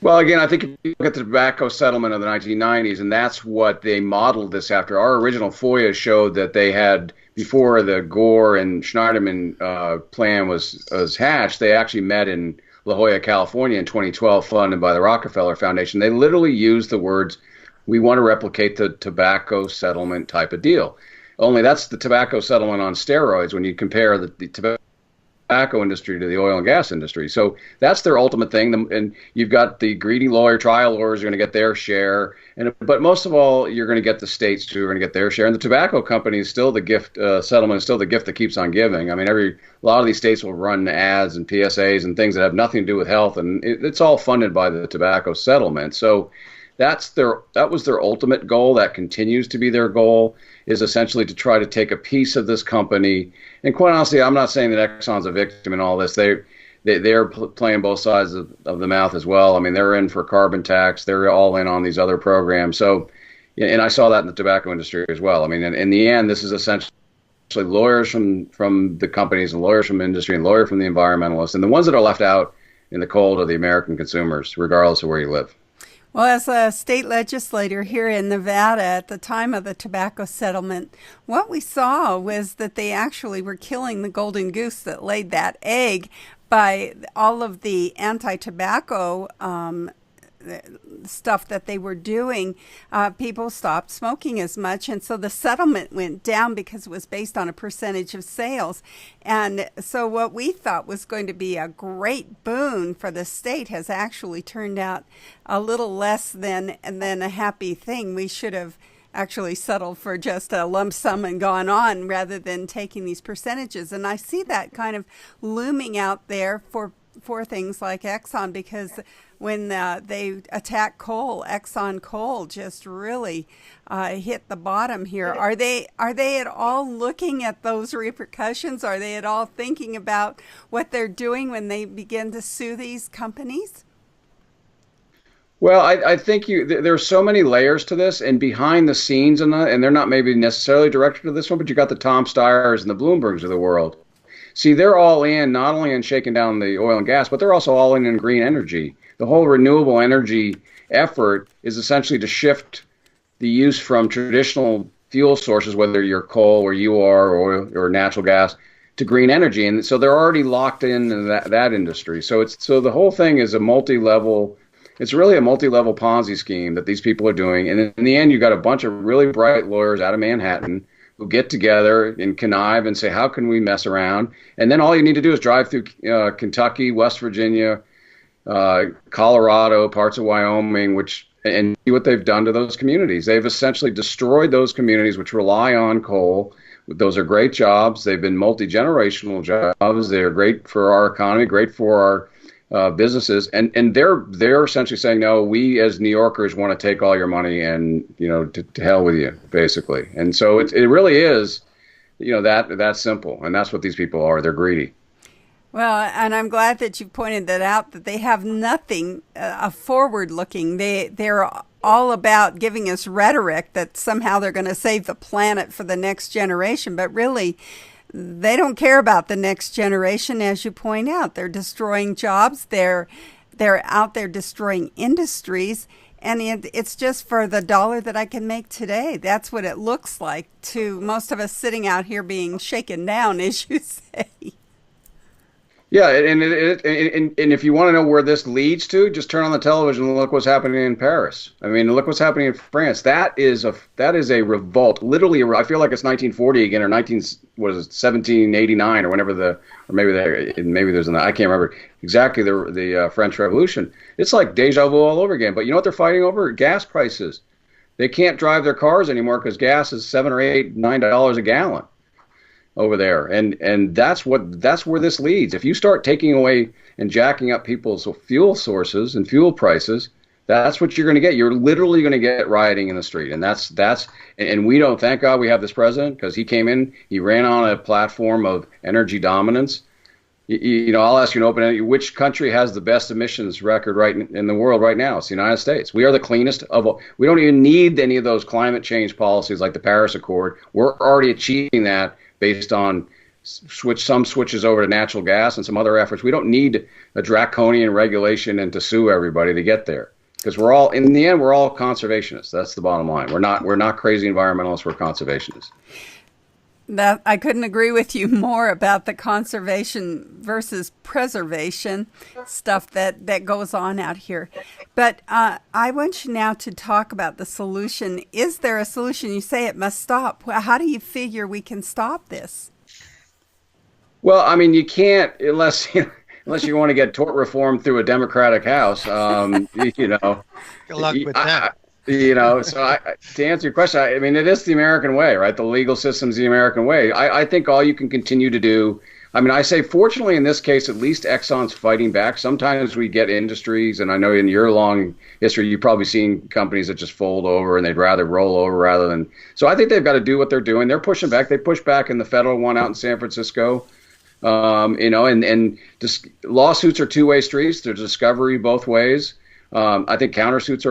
Well, again, I think if you look at the tobacco settlement of the 1990s, and that's what they modeled this after. Our original FOIA showed that they had, before the Gore and Schneiderman plan was hatched, they actually met in La Jolla, California in 2012, funded by the Rockefeller Foundation. They literally used the words, we want to replicate the tobacco settlement type of deal. Only that's the tobacco settlement on steroids when you compare the tobacco industry to the oil and gas industry. So that's their ultimate thing. And you've got the greedy trial lawyers are going to get their share. But most of all, you're going to get the states who are going to get their share. And the tobacco company is still the gift, settlement is still the gift that keeps on giving. I mean, a lot of these states will run ads and PSAs and things that have nothing to do with health. And it's all funded by the tobacco settlement. So that was their ultimate goal. That continues to be their goal, is essentially to try to take a piece of this company. And quite honestly, I'm not saying that Exxon's a victim in all this. They're playing both sides of the mouth as well. I mean, they're in for carbon tax. They're all in on these other programs. So, and I saw that in the tobacco industry as well. I mean, in the end, this is essentially lawyers from the companies and lawyers from industry and lawyers from the environmentalists. And the ones that are left out in the cold are the American consumers, regardless of where you live. Well, as a state legislator here in Nevada at the time of the tobacco settlement, what we saw was that they actually were killing the golden goose that laid that egg by all of the anti-tobacco stuff that they were doing. People stopped smoking as much, and so the settlement went down because it was based on a percentage of sales. And so what we thought was going to be a great boon for the state has actually turned out a little less than a happy thing. We should have actually settled for just a lump sum and gone on rather than taking these percentages. And I see that kind of looming out there for things like Exxon, because when they attack coal, Exxon coal just really hit the bottom here. Are they at all looking at those repercussions? Are they at all thinking about what they're doing when they begin to sue these companies? Well, I think there are so many layers to this, and behind the scenes, and they're not maybe necessarily directed to this one, but you got the Tom Steyers and the Bloombergs of the world. See, they're all in, not only in shaking down the oil and gas, but they're also all in green energy. The whole renewable energy effort is essentially to shift the use from traditional fuel sources, whether you're coal or you are, or natural gas, to green energy. And so they're already locked in that industry. So the whole thing is it's really a multi-level Ponzi scheme that these people are doing. And in the end, you got a bunch of really bright lawyers out of Manhattan who get together and connive and say, how can we mess around? And then all you need to do is drive through Kentucky, West Virginia, Colorado, parts of Wyoming, and see what they've done to those communities. They've essentially destroyed those communities which rely on coal. Those are great jobs. They've been multi-generational jobs. They're great for our economy, great for our businesses, and they're essentially saying, no, we as New Yorkers want to take all your money and to hell with you, basically. And so it really is that simple, and that's what these people are. They're greedy. Well, and I'm glad that you pointed that out, that they have nothing forward-looking. They're all about giving us rhetoric that somehow they're going to save the planet for the next generation, but really they don't care about the next generation, as you point out. They're destroying jobs. They're out there destroying industries, and it's just for the dollar that I can make today. That's what it looks like to most of us sitting out here being shaken down, as you say. Yeah, and if you want to know where this leads to, just turn on the television and look what's happening in Paris. I mean, look what's happening in France. That is a revolt. Literally, I feel like it's 1940 again, or 1789, or whenever maybe there's I can't remember exactly the French Revolution. It's like deja vu all over again. But you know what they're fighting over? Gas prices. They can't drive their cars anymore because gas is $7 or $8, $9 a gallon over there, and that's where this leads. If you start taking away and jacking up people's fuel sources and fuel prices, that's what you're going to get. You're literally going to get rioting in the street, and and we don't. Thank God we have this president, because he came in, he ran on a platform of energy dominance. You know, I'll ask you an open-ended: which country has the best emissions record right in the world right now? It's the United States. We are the cleanest of all. We don't even need any of those climate change policies like the Paris Accord. We're already achieving that based on some switches over to natural gas and some other efforts. We don't need a draconian regulation and to sue everybody to get there, because in the end we're all conservationists. That's the bottom line. We're not crazy environmentalists. We're conservationists. That I couldn't agree with you more about the conservation versus preservation stuff that goes on out here. But I want you now to talk about the solution. Is there a solution? You say it must stop. How do you figure we can stop this? Well, I mean, you can't unless you want to get tort reform through a Democratic House. You know, good luck with that. You know, so to answer your question, I mean, it is the American way, right? The legal system's the American way. I think all you can continue to do, I mean, I say, fortunately, in this case, at least Exxon's fighting back. Sometimes we get industries, and I know in your long history, you've probably seen companies that just fold over and they'd rather roll over rather than. So I think they've got to do what they're doing. They're pushing back. They pushed back in the federal one out in San Francisco. You know, and lawsuits are two-way streets. There's discovery both ways. I think countersuits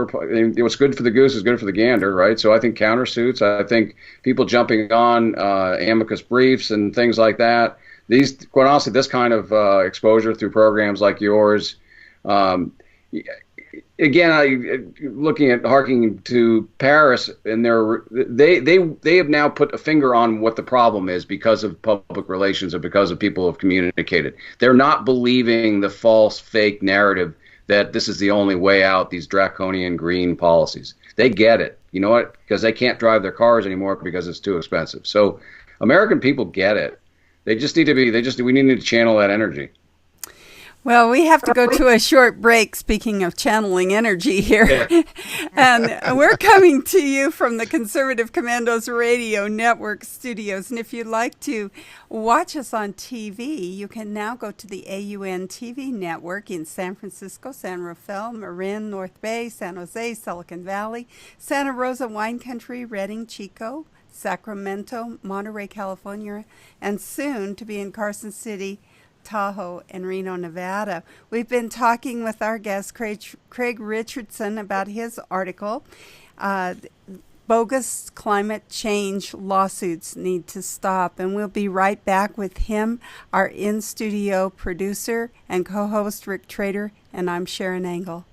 what's good for the goose is good for the gander, right? So I think countersuits, I think people jumping on amicus briefs and things like that. Quite honestly, this kind of exposure through programs like yours, again, harking to Paris, and they have now put a finger on what the problem is because of public relations and because of people who have communicated. They're not believing the false, fake narrative that this is the only way out, these draconian green policies. They get it. You know what? Because they can't drive their cars anymore because it's too expensive. So American people get it. They just need to we need to channel that energy. Well, we have to go to a short break, speaking of channeling energy here. Yeah. And we're coming to you from the Conservative Commandos Radio Network studios. And if you'd like to watch us on TV, you can now go to the AUN TV network in San Francisco, San Rafael, Marin, North Bay, San Jose, Silicon Valley, Santa Rosa, Wine Country, Redding, Chico, Sacramento, Monterey, California, and soon to be in Carson City, Tahoe, and Reno, Nevada. We've been talking with our guest, Craig Richardson, about his article, Bogus Climate Change Lawsuits Need to Stop. And we'll be right back with him, our in-studio producer and co-host, Rick Trader, and I'm Sharon Engel.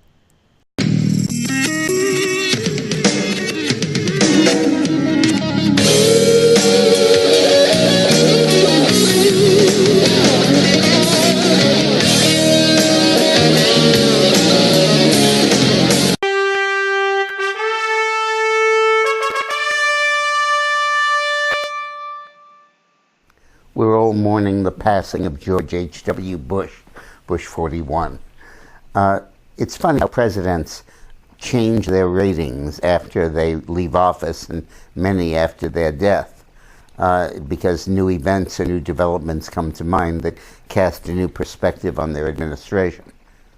We're all mourning the passing of George H.W. Bush, Bush 41. It's funny how presidents change their ratings after they leave office, and many after their death, because new events or new developments come to mind that cast a new perspective on their administration.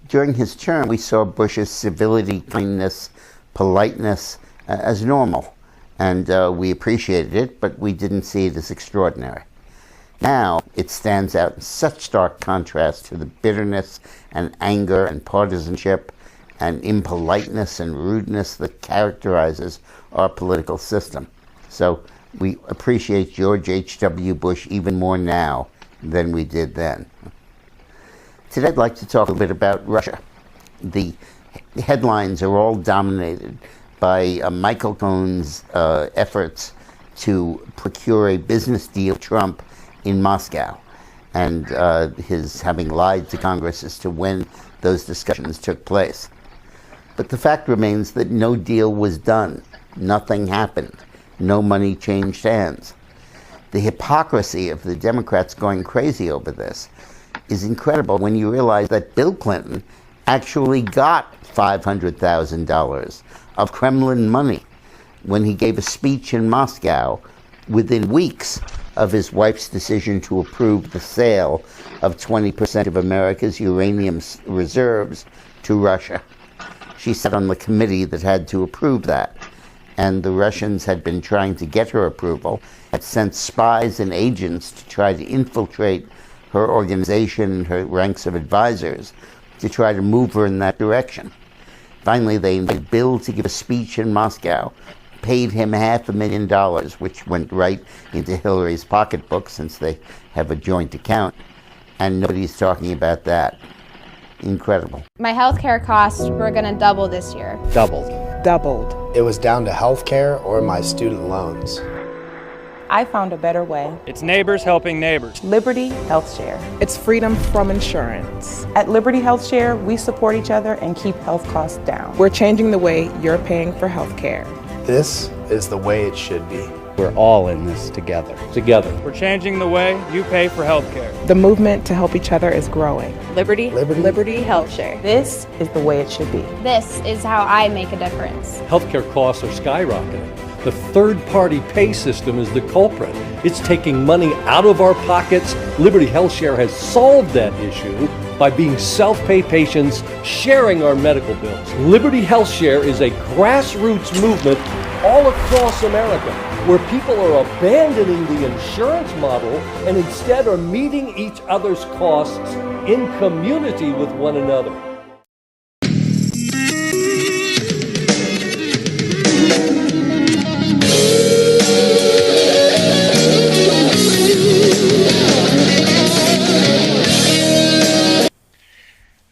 During his term, we saw Bush's civility, kindness, politeness as normal, and we appreciated it, but we didn't see it as extraordinary. Now it stands out in such stark contrast to the bitterness and anger and partisanship and impoliteness and rudeness that characterizes our political system. So we appreciate George H.W. Bush even more now than we did then. Today I'd like to talk a bit about Russia. The headlines are all dominated by Michael Cohen's efforts to procure a business deal with Trump in Moscow, and his having lied to Congress as to when those discussions took place. But the fact remains that no deal was done. Nothing happened. No money changed hands. The hypocrisy of the Democrats going crazy over this is incredible when you realize that Bill Clinton actually got $500,000 of Kremlin money when he gave a speech in Moscow within weeks of his wife's decision to approve the sale of 20% of America's uranium reserves to Russia. She sat on the committee that had to approve that, and the Russians had been trying to get her approval, had sent spies and agents to try to infiltrate her organization and her ranks of advisors to try to move her in that direction. Finally, they invited Bill to give a speech in Moscow, paid him $500,000, which went right into Hillary's pocketbook since they have a joint account, and nobody's talking about that. Incredible. My health care costs were going to double this year. Doubled. Doubled. It was down to health care or my student loans. I found a better way. It's neighbors helping neighbors. Liberty Health Share. It's freedom from insurance. At Liberty Health Share, we support each other and keep health costs down. We're changing the way you're paying for health care. This is the way it should be. We're all in this together. Together. We're changing the way you pay for health care. The movement to help each other is growing. Liberty Health Share. This is the way it should be. This is how I make a difference. Healthcare costs are skyrocketing. The third-party pay system is the culprit. It's taking money out of our pockets. Liberty Health Share has solved that issue by being self-pay patients sharing our medical bills. Liberty Health Share is a grassroots movement all across America where people are abandoning the insurance model and instead are meeting each other's costs in community with one another.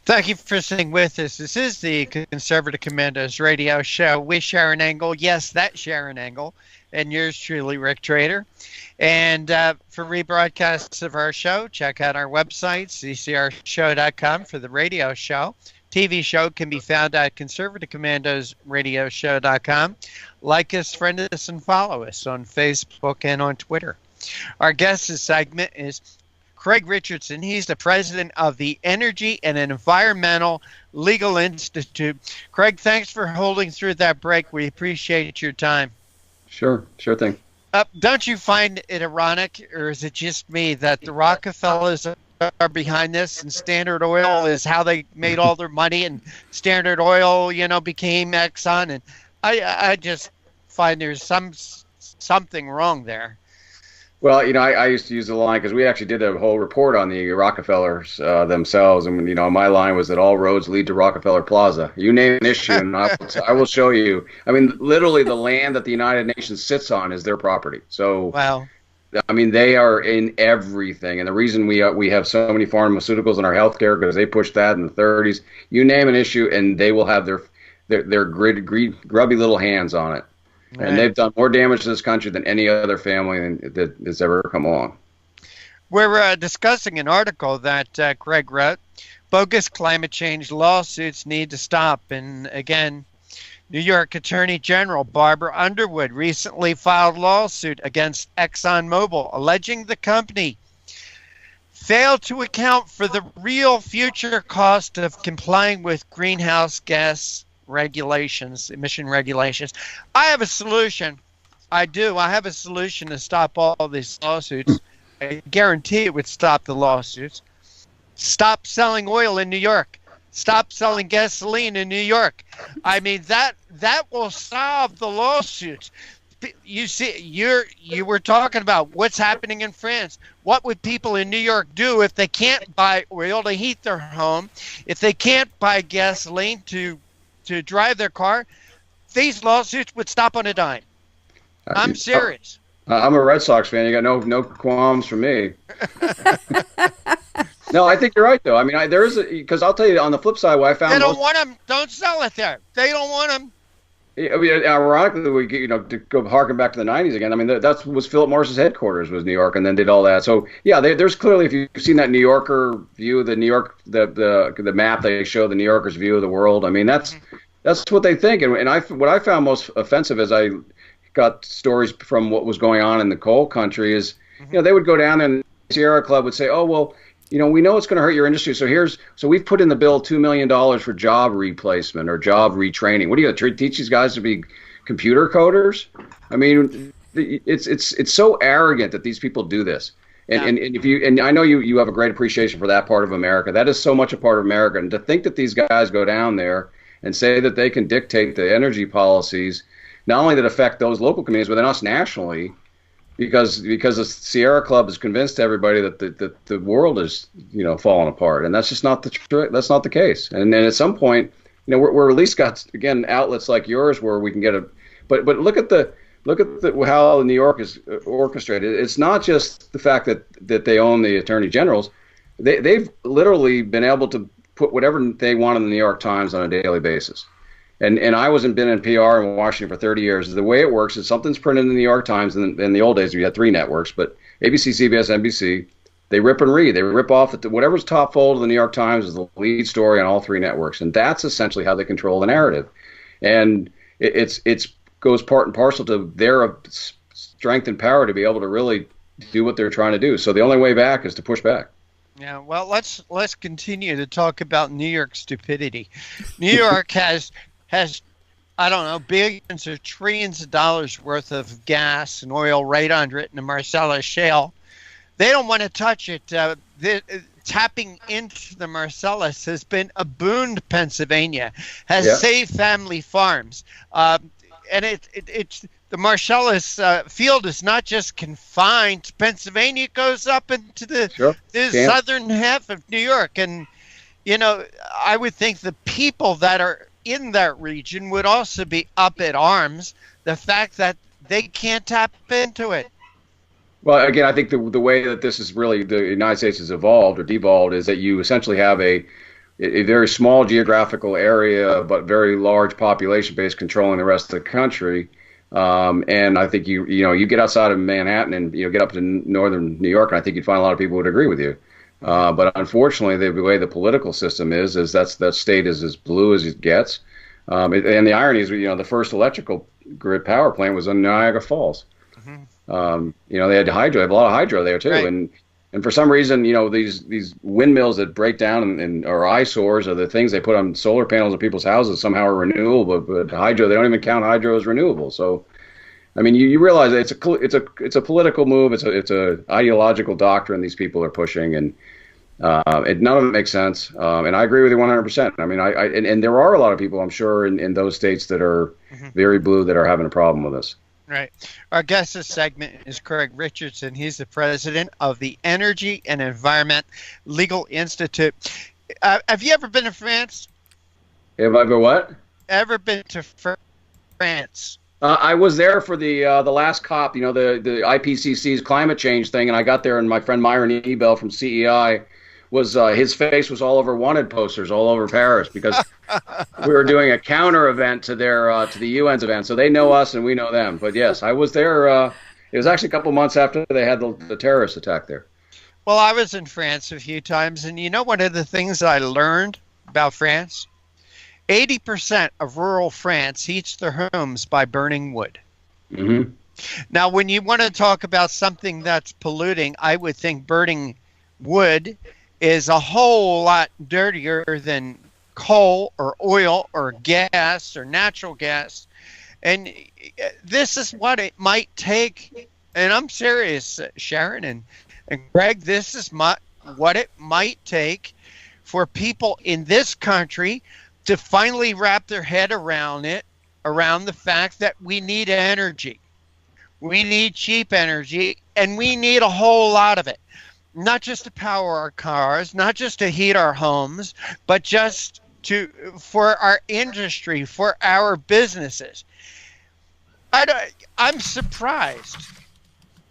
Thank you for staying with us. This is the Conservative Commandos Radio Show with Sharon Engel. Yes, that's Sharon Engel. And yours truly, Rick Trader. And for rebroadcasts of our show, check out our website, ccrshow.com, for the radio show. TV show can be found at conservativecommandosradioshow.com. Like us, friend us, and follow us on Facebook and on Twitter. Our guest this segment is Craig Richardson. He's the president of the Energy and Environmental Legal Institute. Craig, thanks for holding through that break. We appreciate your time. Sure thing. Don't you find it ironic, or is it just me, that the Rockefellers are behind this and Standard Oil is how they made all their money, and Standard Oil, became Exxon, and I just find there's something wrong there. Well, I used to use the line because we actually did a whole report on the Rockefellers themselves, and my line was that all roads lead to Rockefeller Plaza. You name an issue, and I will show you. I mean, literally, the land that the United Nations sits on is their property. So, wow. I mean, they are in everything, and the reason we have so many pharmaceuticals in our healthcare because they pushed that in the 30s. You name an issue, and they will have their grubby little hands on it. Right. And they've done more damage to this country than any other family that has ever come along. We're discussing an article that Craig wrote. Bogus climate change lawsuits need to stop. And again, New York Attorney General Barbara Underwood recently filed a lawsuit against ExxonMobil, alleging the company failed to account for the real future cost of complying with greenhouse gas emission regulations. I have a solution. I have a solution to stop all these lawsuits. I guarantee it would stop the lawsuits. Stop selling oil in New York. Stop selling gasoline in New York. I mean, that will solve the lawsuits. you see, you were talking about what's happening in France. What would people in New York do if they can't buy oil to heat their home, if they can't buy gasoline to drive their car? These lawsuits would stop on a dime. I'm serious. I'm a Red Sox fan. You got no qualms from me. No, I think you're right, though. I mean, because I'll tell you, on the flip side, what I found... They don't want them. Don't sell it there. They don't want them. I mean, ironically, to go harken back to the 90s again, I mean, that was Philip Morris's headquarters was New York, and then did all that. So, yeah, there's clearly, if you've seen that New Yorker view, the New York, the map they show, the New Yorkers' view of the world, I mean, that's what they think. And what I found most offensive as I got stories from what was going on in the coal country is, they would go down there and the Sierra Club would say, oh, well, we know it's going to hurt your industry. So we've put in the bill $2 million for job replacement or job retraining. What are you going to teach these guys to be computer coders? I mean, it's so arrogant that these people do this. And I know you have a great appreciation for that part of America. That is so much a part of America. And to think that these guys go down there and say that they can dictate the energy policies, not only that affect those local communities, but then us nationally, because the Sierra Club has convinced everybody that the world is falling apart, and that's just not that's not the case. And then at some point, we're at least got again outlets like yours where we can get but look at how New York is orchestrated. It's not just the fact that they own the attorney generals. They've literally been able to put whatever they want in the New York Times on a daily basis. And I been in PR in Washington for 30 years. The way it works is something's printed in the New York Times. And in the old days, we had 3 networks, but ABC, CBS, NBC, they rip and read. They rip off whatever's top fold of the New York Times is the lead story on all 3 networks. And that's essentially how they control the narrative. And it goes part and parcel to their strength and power to be able to really do what they're trying to do. So the only way back is to push back. Yeah, well, let's continue to talk about New York stupidity. New York has I don't know, billions or trillions of dollars worth of gas and oil right under it in the Marcellus Shale. They don't want to touch it. Tapping into the Marcellus has been a boon to Pennsylvania, has saved family farms. And it's the Marcellus field is not just confined to Pennsylvania. It goes up into the southern half of New York. And, I would think the people that are in that region would also be up at arms, the fact that they can't tap into it. Well, again, I think the way that this is really the United States has evolved or devolved is that you essentially have a very small geographical area but very large population base controlling the rest of the country. And I think you get outside of Manhattan and get up to northern New York, and I think you'd find a lot of people would agree with you. But unfortunately, the way the political system is that state is as blue as it gets. And the irony is, the first electrical grid power plant was in Niagara Falls. Mm-hmm. They had hydro. They have a lot of hydro there too. Right. And for some reason, these windmills that break down and are eyesores are the things they put on solar panels on people's houses somehow are renewable, but hydro, they don't even count hydro as renewable. So, I mean, you realize that it's a political move. It's a ideological doctrine these people are pushing, and none of it makes sense. And I agree with you 100%. I mean, and there are a lot of people, I'm sure, in those states that are very blue that are having a problem with this. Right. Our guest this segment is Craig Richardson. He's the president of the Energy and Environment Legal Institute. Have you ever been to France? Have I ever what? Ever been to France? I was there for the last COP, the IPCC's climate change thing, and I got there, and my friend Myron Ebel from CEI was his face was all over wanted posters all over Paris because we were doing a counter event to their to the UN's event, so they know us and we know them. But yes, I was there. It was actually a couple months after they had the terrorist attack there. Well, I was in France a few times, and one of the things I learned about France, 80% of rural France heats their homes by burning wood. Mm-hmm. Now, when you want to talk about something that's polluting, I would think burning wood is a whole lot dirtier than coal or oil or gas or natural gas. And this is what it might take, and I'm serious, Sharon and Greg, this is what it might take for people in this country to finally wrap their head around the fact that we need energy. We need cheap energy, and we need a whole lot of it. Not just to power our cars, not just to heat our homes, but just for our industry, for our businesses. I'm surprised.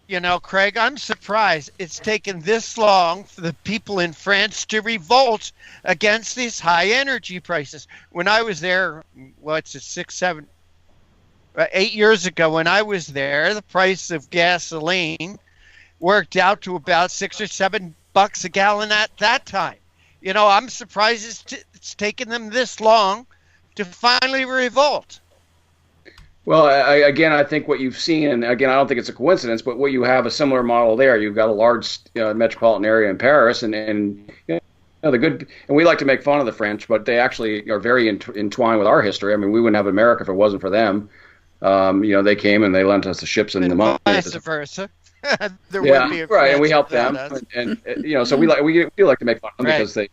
You know, Craig, I'm surprised it's taken this long for the people in France to revolt against these high energy prices. When I was there, 8 years ago, when I was there, the price of gasoline worked out to about $6 or $7 a gallon at that time. You know, I'm surprised it's taken them this long to finally revolt. Well, I think what you've seen, and again, I don't think it's a coincidence, but what you have a similar model there. You've got a large metropolitan area in Paris, and you know, the good, and we like to make fun of the French, but they actually are very entwined with our history. I mean, we wouldn't have America if it wasn't for them. You know, they came and they lent us the ships and the money. Vice versa. Yeah, right, and we help them, and you know, so we do like to make fun of them because they,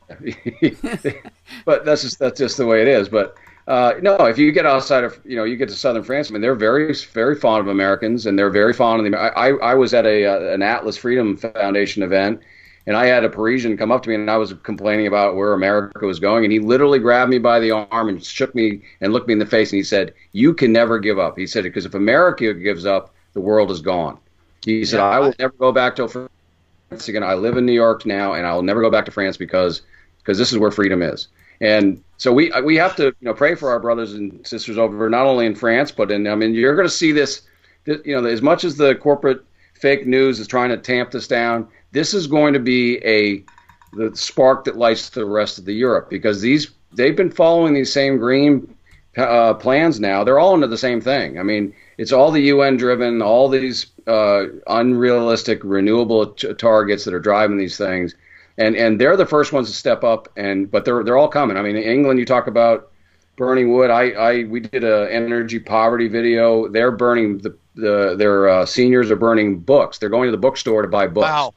but that's just the way it is. But no, if you get outside of, you know, you get to southern France, I mean, they're very, very fond of Americans, and they're very fond of them. I was at an Atlas Freedom Foundation event, and I had a Parisian come up to me, and I was complaining about where America was going, and he literally grabbed me by the arm and shook me and looked me in the face, and he said, "You can never give up." He said, "Because if America gives up, the world is gone." He said, "I will never go back to France again. I live in New York now, and I will never go back to France because this is where freedom is." And so we have to, you know, pray for our brothers and sisters over not only in France, but in, I mean, you're going to see this, you know, as much as the corporate fake news is trying to tamp this down, this is going to be the spark that lights the rest of the Europe, because they've been following these same green plans now. They're all into the same thing. I mean, it's all the UN driven, all these unrealistic renewable targets that are driving these things. And they're the first ones to step up, but they're all coming. I mean, in England, you talk about burning wood. We did an energy poverty video. They're burning their seniors are burning books. They're going to the bookstore to buy books. Wow.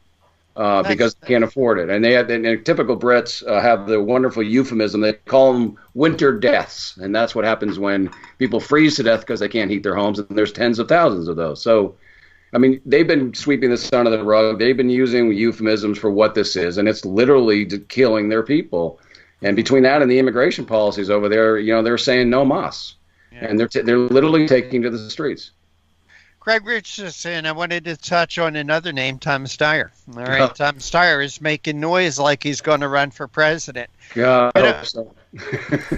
Because they can't afford it. And and typical Brits have the wonderful euphemism. They call them winter deaths, and that's what happens when people freeze to death because they can't heat their homes. And there's tens of thousands of those. So, I mean, they've been sweeping this under the rug. They've been using euphemisms for what this is, and it's literally killing their people. And between that and the immigration policies over there, you know, they're saying no mas, and they're literally taking to the streets. Craig Richardson, I wanted to touch on another name, Tom Steyer. All right, Tom Steyer is making noise like he's going to run for president. Yeah, I hope so.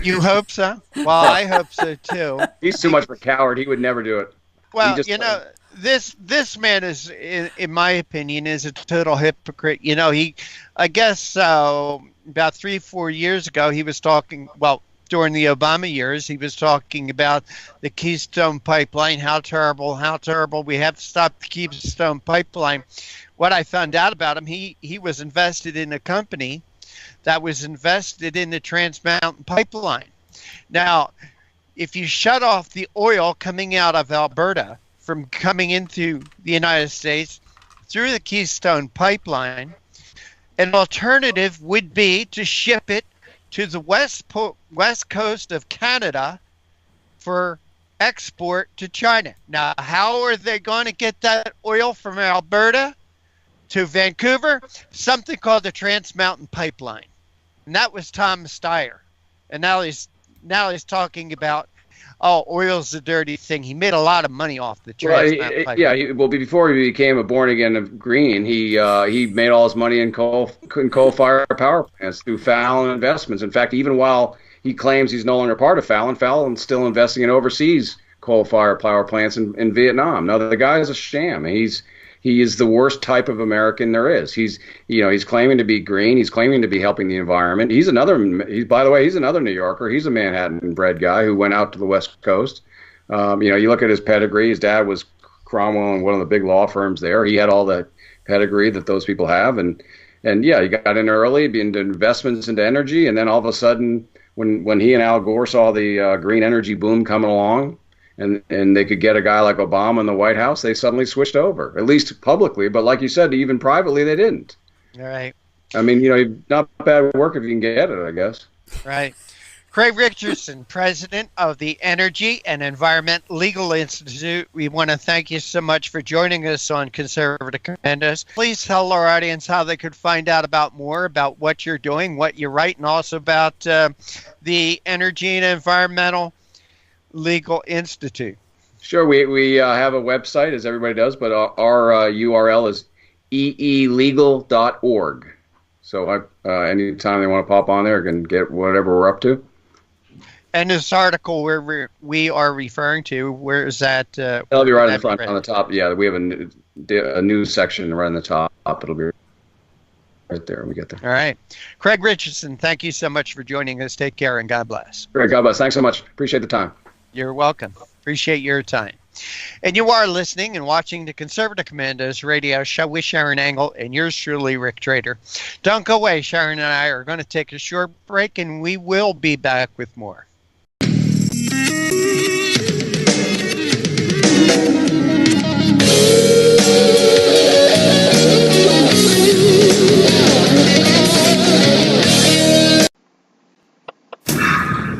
You hope so? Well, I hope so too. He's too much of a coward. He would never do it. Well, you know, this man is, in my opinion, is a total hypocrite. You know, I guess about 3-4 years ago, he was talking, well, during the Obama years, he was talking about the Keystone Pipeline, how terrible we have to stop the Keystone Pipeline. What I found out about him, he was invested in a company that was invested in the Trans Mountain Pipeline. Now, if you shut off the oil coming out of Alberta from coming into the United States through the Keystone Pipeline, an alternative would be to ship it to the west coast of Canada for export to China. Now, how are they going to get that oil from Alberta to Vancouver? Something called the Trans Mountain Pipeline. And that was Tom Steyer. And now he's talking about, oh, oil's a dirty thing. He made a lot of money off the Trans Mountain Pipeline. Yeah, well, before he became a born-again green, he made all his money in coal-fired power plants through Fallon investments. In fact, even while he claims he's no longer part of Fallon, Fallon's still investing in overseas coal-fired power plants in Vietnam. Now, the guy is a sham. He is the worst type of American there is. He's claiming to be green. He's claiming to be helping the environment. By the way, he's another New Yorker. He's a Manhattan-bred guy who went out to the West Coast. You look at his pedigree. His dad was Cromwell in one of the big law firms there. He had all the pedigree that those people have, and he got in early, into investments into energy, and then all of a sudden, when he and Al Gore saw the green energy boom coming along, and they could get a guy like Obama in the White House, they suddenly switched over, at least publicly. But like you said, even privately, they didn't. All right. I mean, not bad work if you can get it, I guess. Right. Craig Richardson, president of the Energy and Environment Legal Institute. We want to thank you so much for joining us on Conservative Commandos. Please tell our audience how they could find out about more about what you're doing, what you write, and also about the Energy and Environmental Legal Institute. Sure, we have a website, as everybody does, but our URL is eelegal.org. So anytime they want to pop on there, can get whatever we're up to. And this article where we are referring to, where is that? It'll be right in the front, on the top. Yeah, we have a news section right on the top. It'll be right there when we get there. All right. Craig Richardson, thank you so much for joining us. Take care and God bless. Great, God bless. Thanks so much. Appreciate the time. You're welcome. Appreciate your time. And you are listening and watching the Conservative Commandos Radio Show with Sharon Angle and yours truly, Rick Trader. Don't go away. Sharon and I are going to take a short break, and we will be back with more.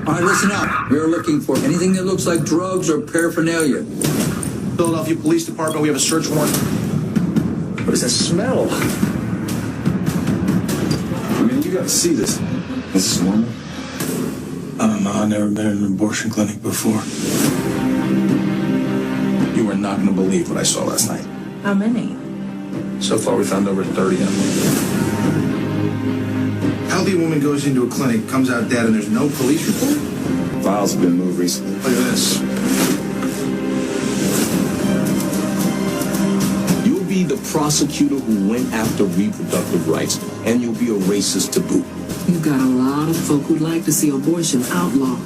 All right, listen up. We're looking for anything that looks like drugs or paraphernalia. Philadelphia Police Department, we have a search warrant. What is that smell? I mean, you gotta see this. This is normal. I don't know. I've never been in an abortion clinic before. You are not gonna believe what I saw last night. How many? So far, we found over 30 of them. Healthy woman goes into a clinic, comes out dead, and there's no police report? Files have been moved recently. Look at this. You'll be the prosecutor who went after reproductive rights, and you'll be a racist to boot. You've got a lot of folk who'd like to see abortion outlawed.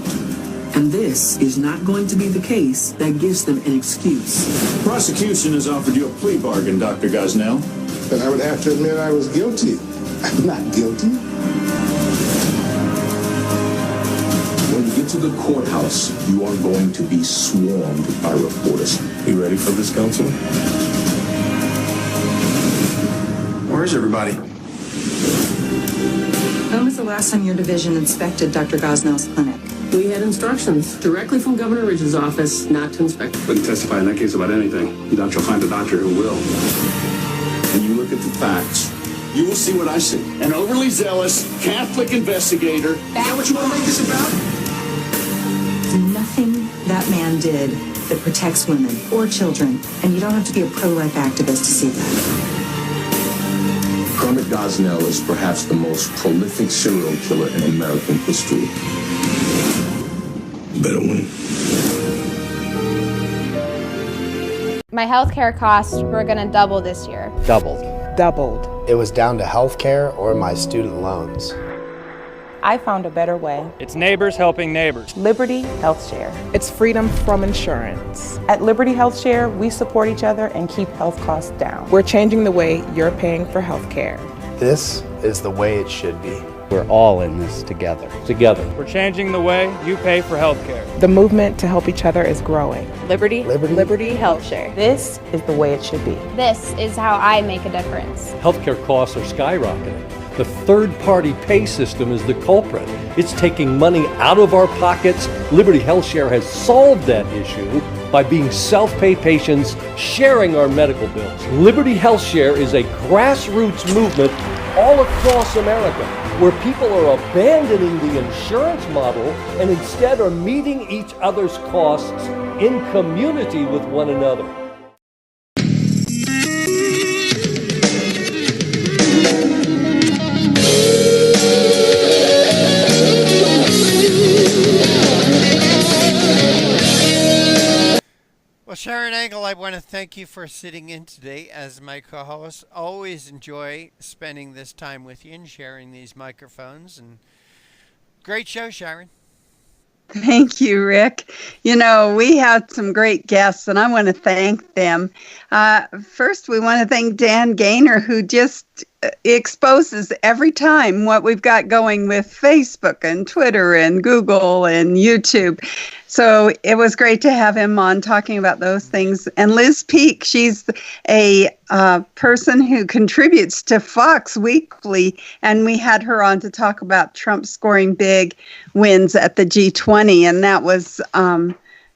And this is not going to be the case that gives them an excuse. The prosecution has offered you a plea bargain, Dr. Gosnell. Then I would have to admit I was guilty. I'm not guilty. When you get to the courthouse, you are going to be swarmed by reporters. You ready for this, Counselor? Where is everybody? When was the last time your division inspected Dr. Gosnell's clinic? We had instructions directly from Governor Ridge's office not to inspect. Wouldn't testify in that case about anything. You doubt you'll find a doctor who will. And you look at the facts, you will see what I see. An overly zealous Catholic investigator. Is that what you want to make this about? There's nothing that man did that protects women or children, and you don't have to be a pro-life activist to see that. Kermit Gosnell is perhaps the most prolific serial killer in American history. You better win. My healthcare costs were going to double this year. Doubled. It was down to health care or my student loans. I found a better way. It's neighbors helping neighbors. Liberty Health Share. It's freedom from insurance. At Liberty Health Share, we support each other and keep health costs down. We're changing the way you're paying for health care. This is the way it should be. We're all in this together. We're changing the way you pay for health care. The movement to help each other is growing. Liberty Health Share. This is the way it should be. This is how I make a difference. Healthcare costs are skyrocketing. The third-party pay system is the culprit. It's taking money out of our pockets. Liberty Health Share has solved that issue by being self-pay patients sharing our medical bills. Liberty Health Share is a grassroots movement all across America where people are abandoning the insurance model and instead are meeting each other's costs in community with one another. Well, Sharon Angle, I want to thank you for sitting in today as my co-host. Always enjoy spending this time with you and sharing these microphones. And great show, Sharon. Thank you, Rick. You know, we had some great guests, and I want to thank them. First, we want to thank Dan Gaynor, who just exposes every time what we've got going with Facebook and Twitter and Google and YouTube. So it was great to have him on talking about those things. And Liz Peek, she's a person who contributes to Fox Weekly, and we had her on to talk about Trump scoring big wins at the G20. And that was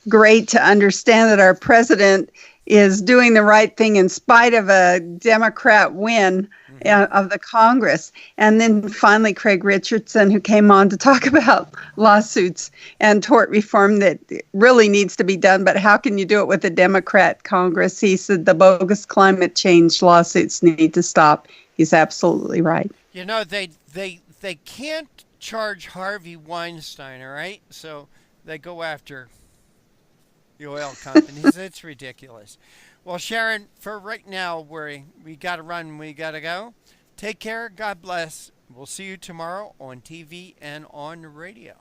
great to understand that our president is doing the right thing in spite of a Democrat win of the Congress. And then finally, Craig Richardson, who came on to talk about lawsuits and tort reform that really needs to be done, but how can you do it with a Democrat Congress? He said the bogus climate change lawsuits need to stop. He's absolutely right. You know, they can't charge Harvey Weinstein, all right? So they go after the oil companies. It's ridiculous. Well, Sharon, for right now, we got to run. We got to go. Take care. God bless. We'll see you tomorrow on TV and on radio.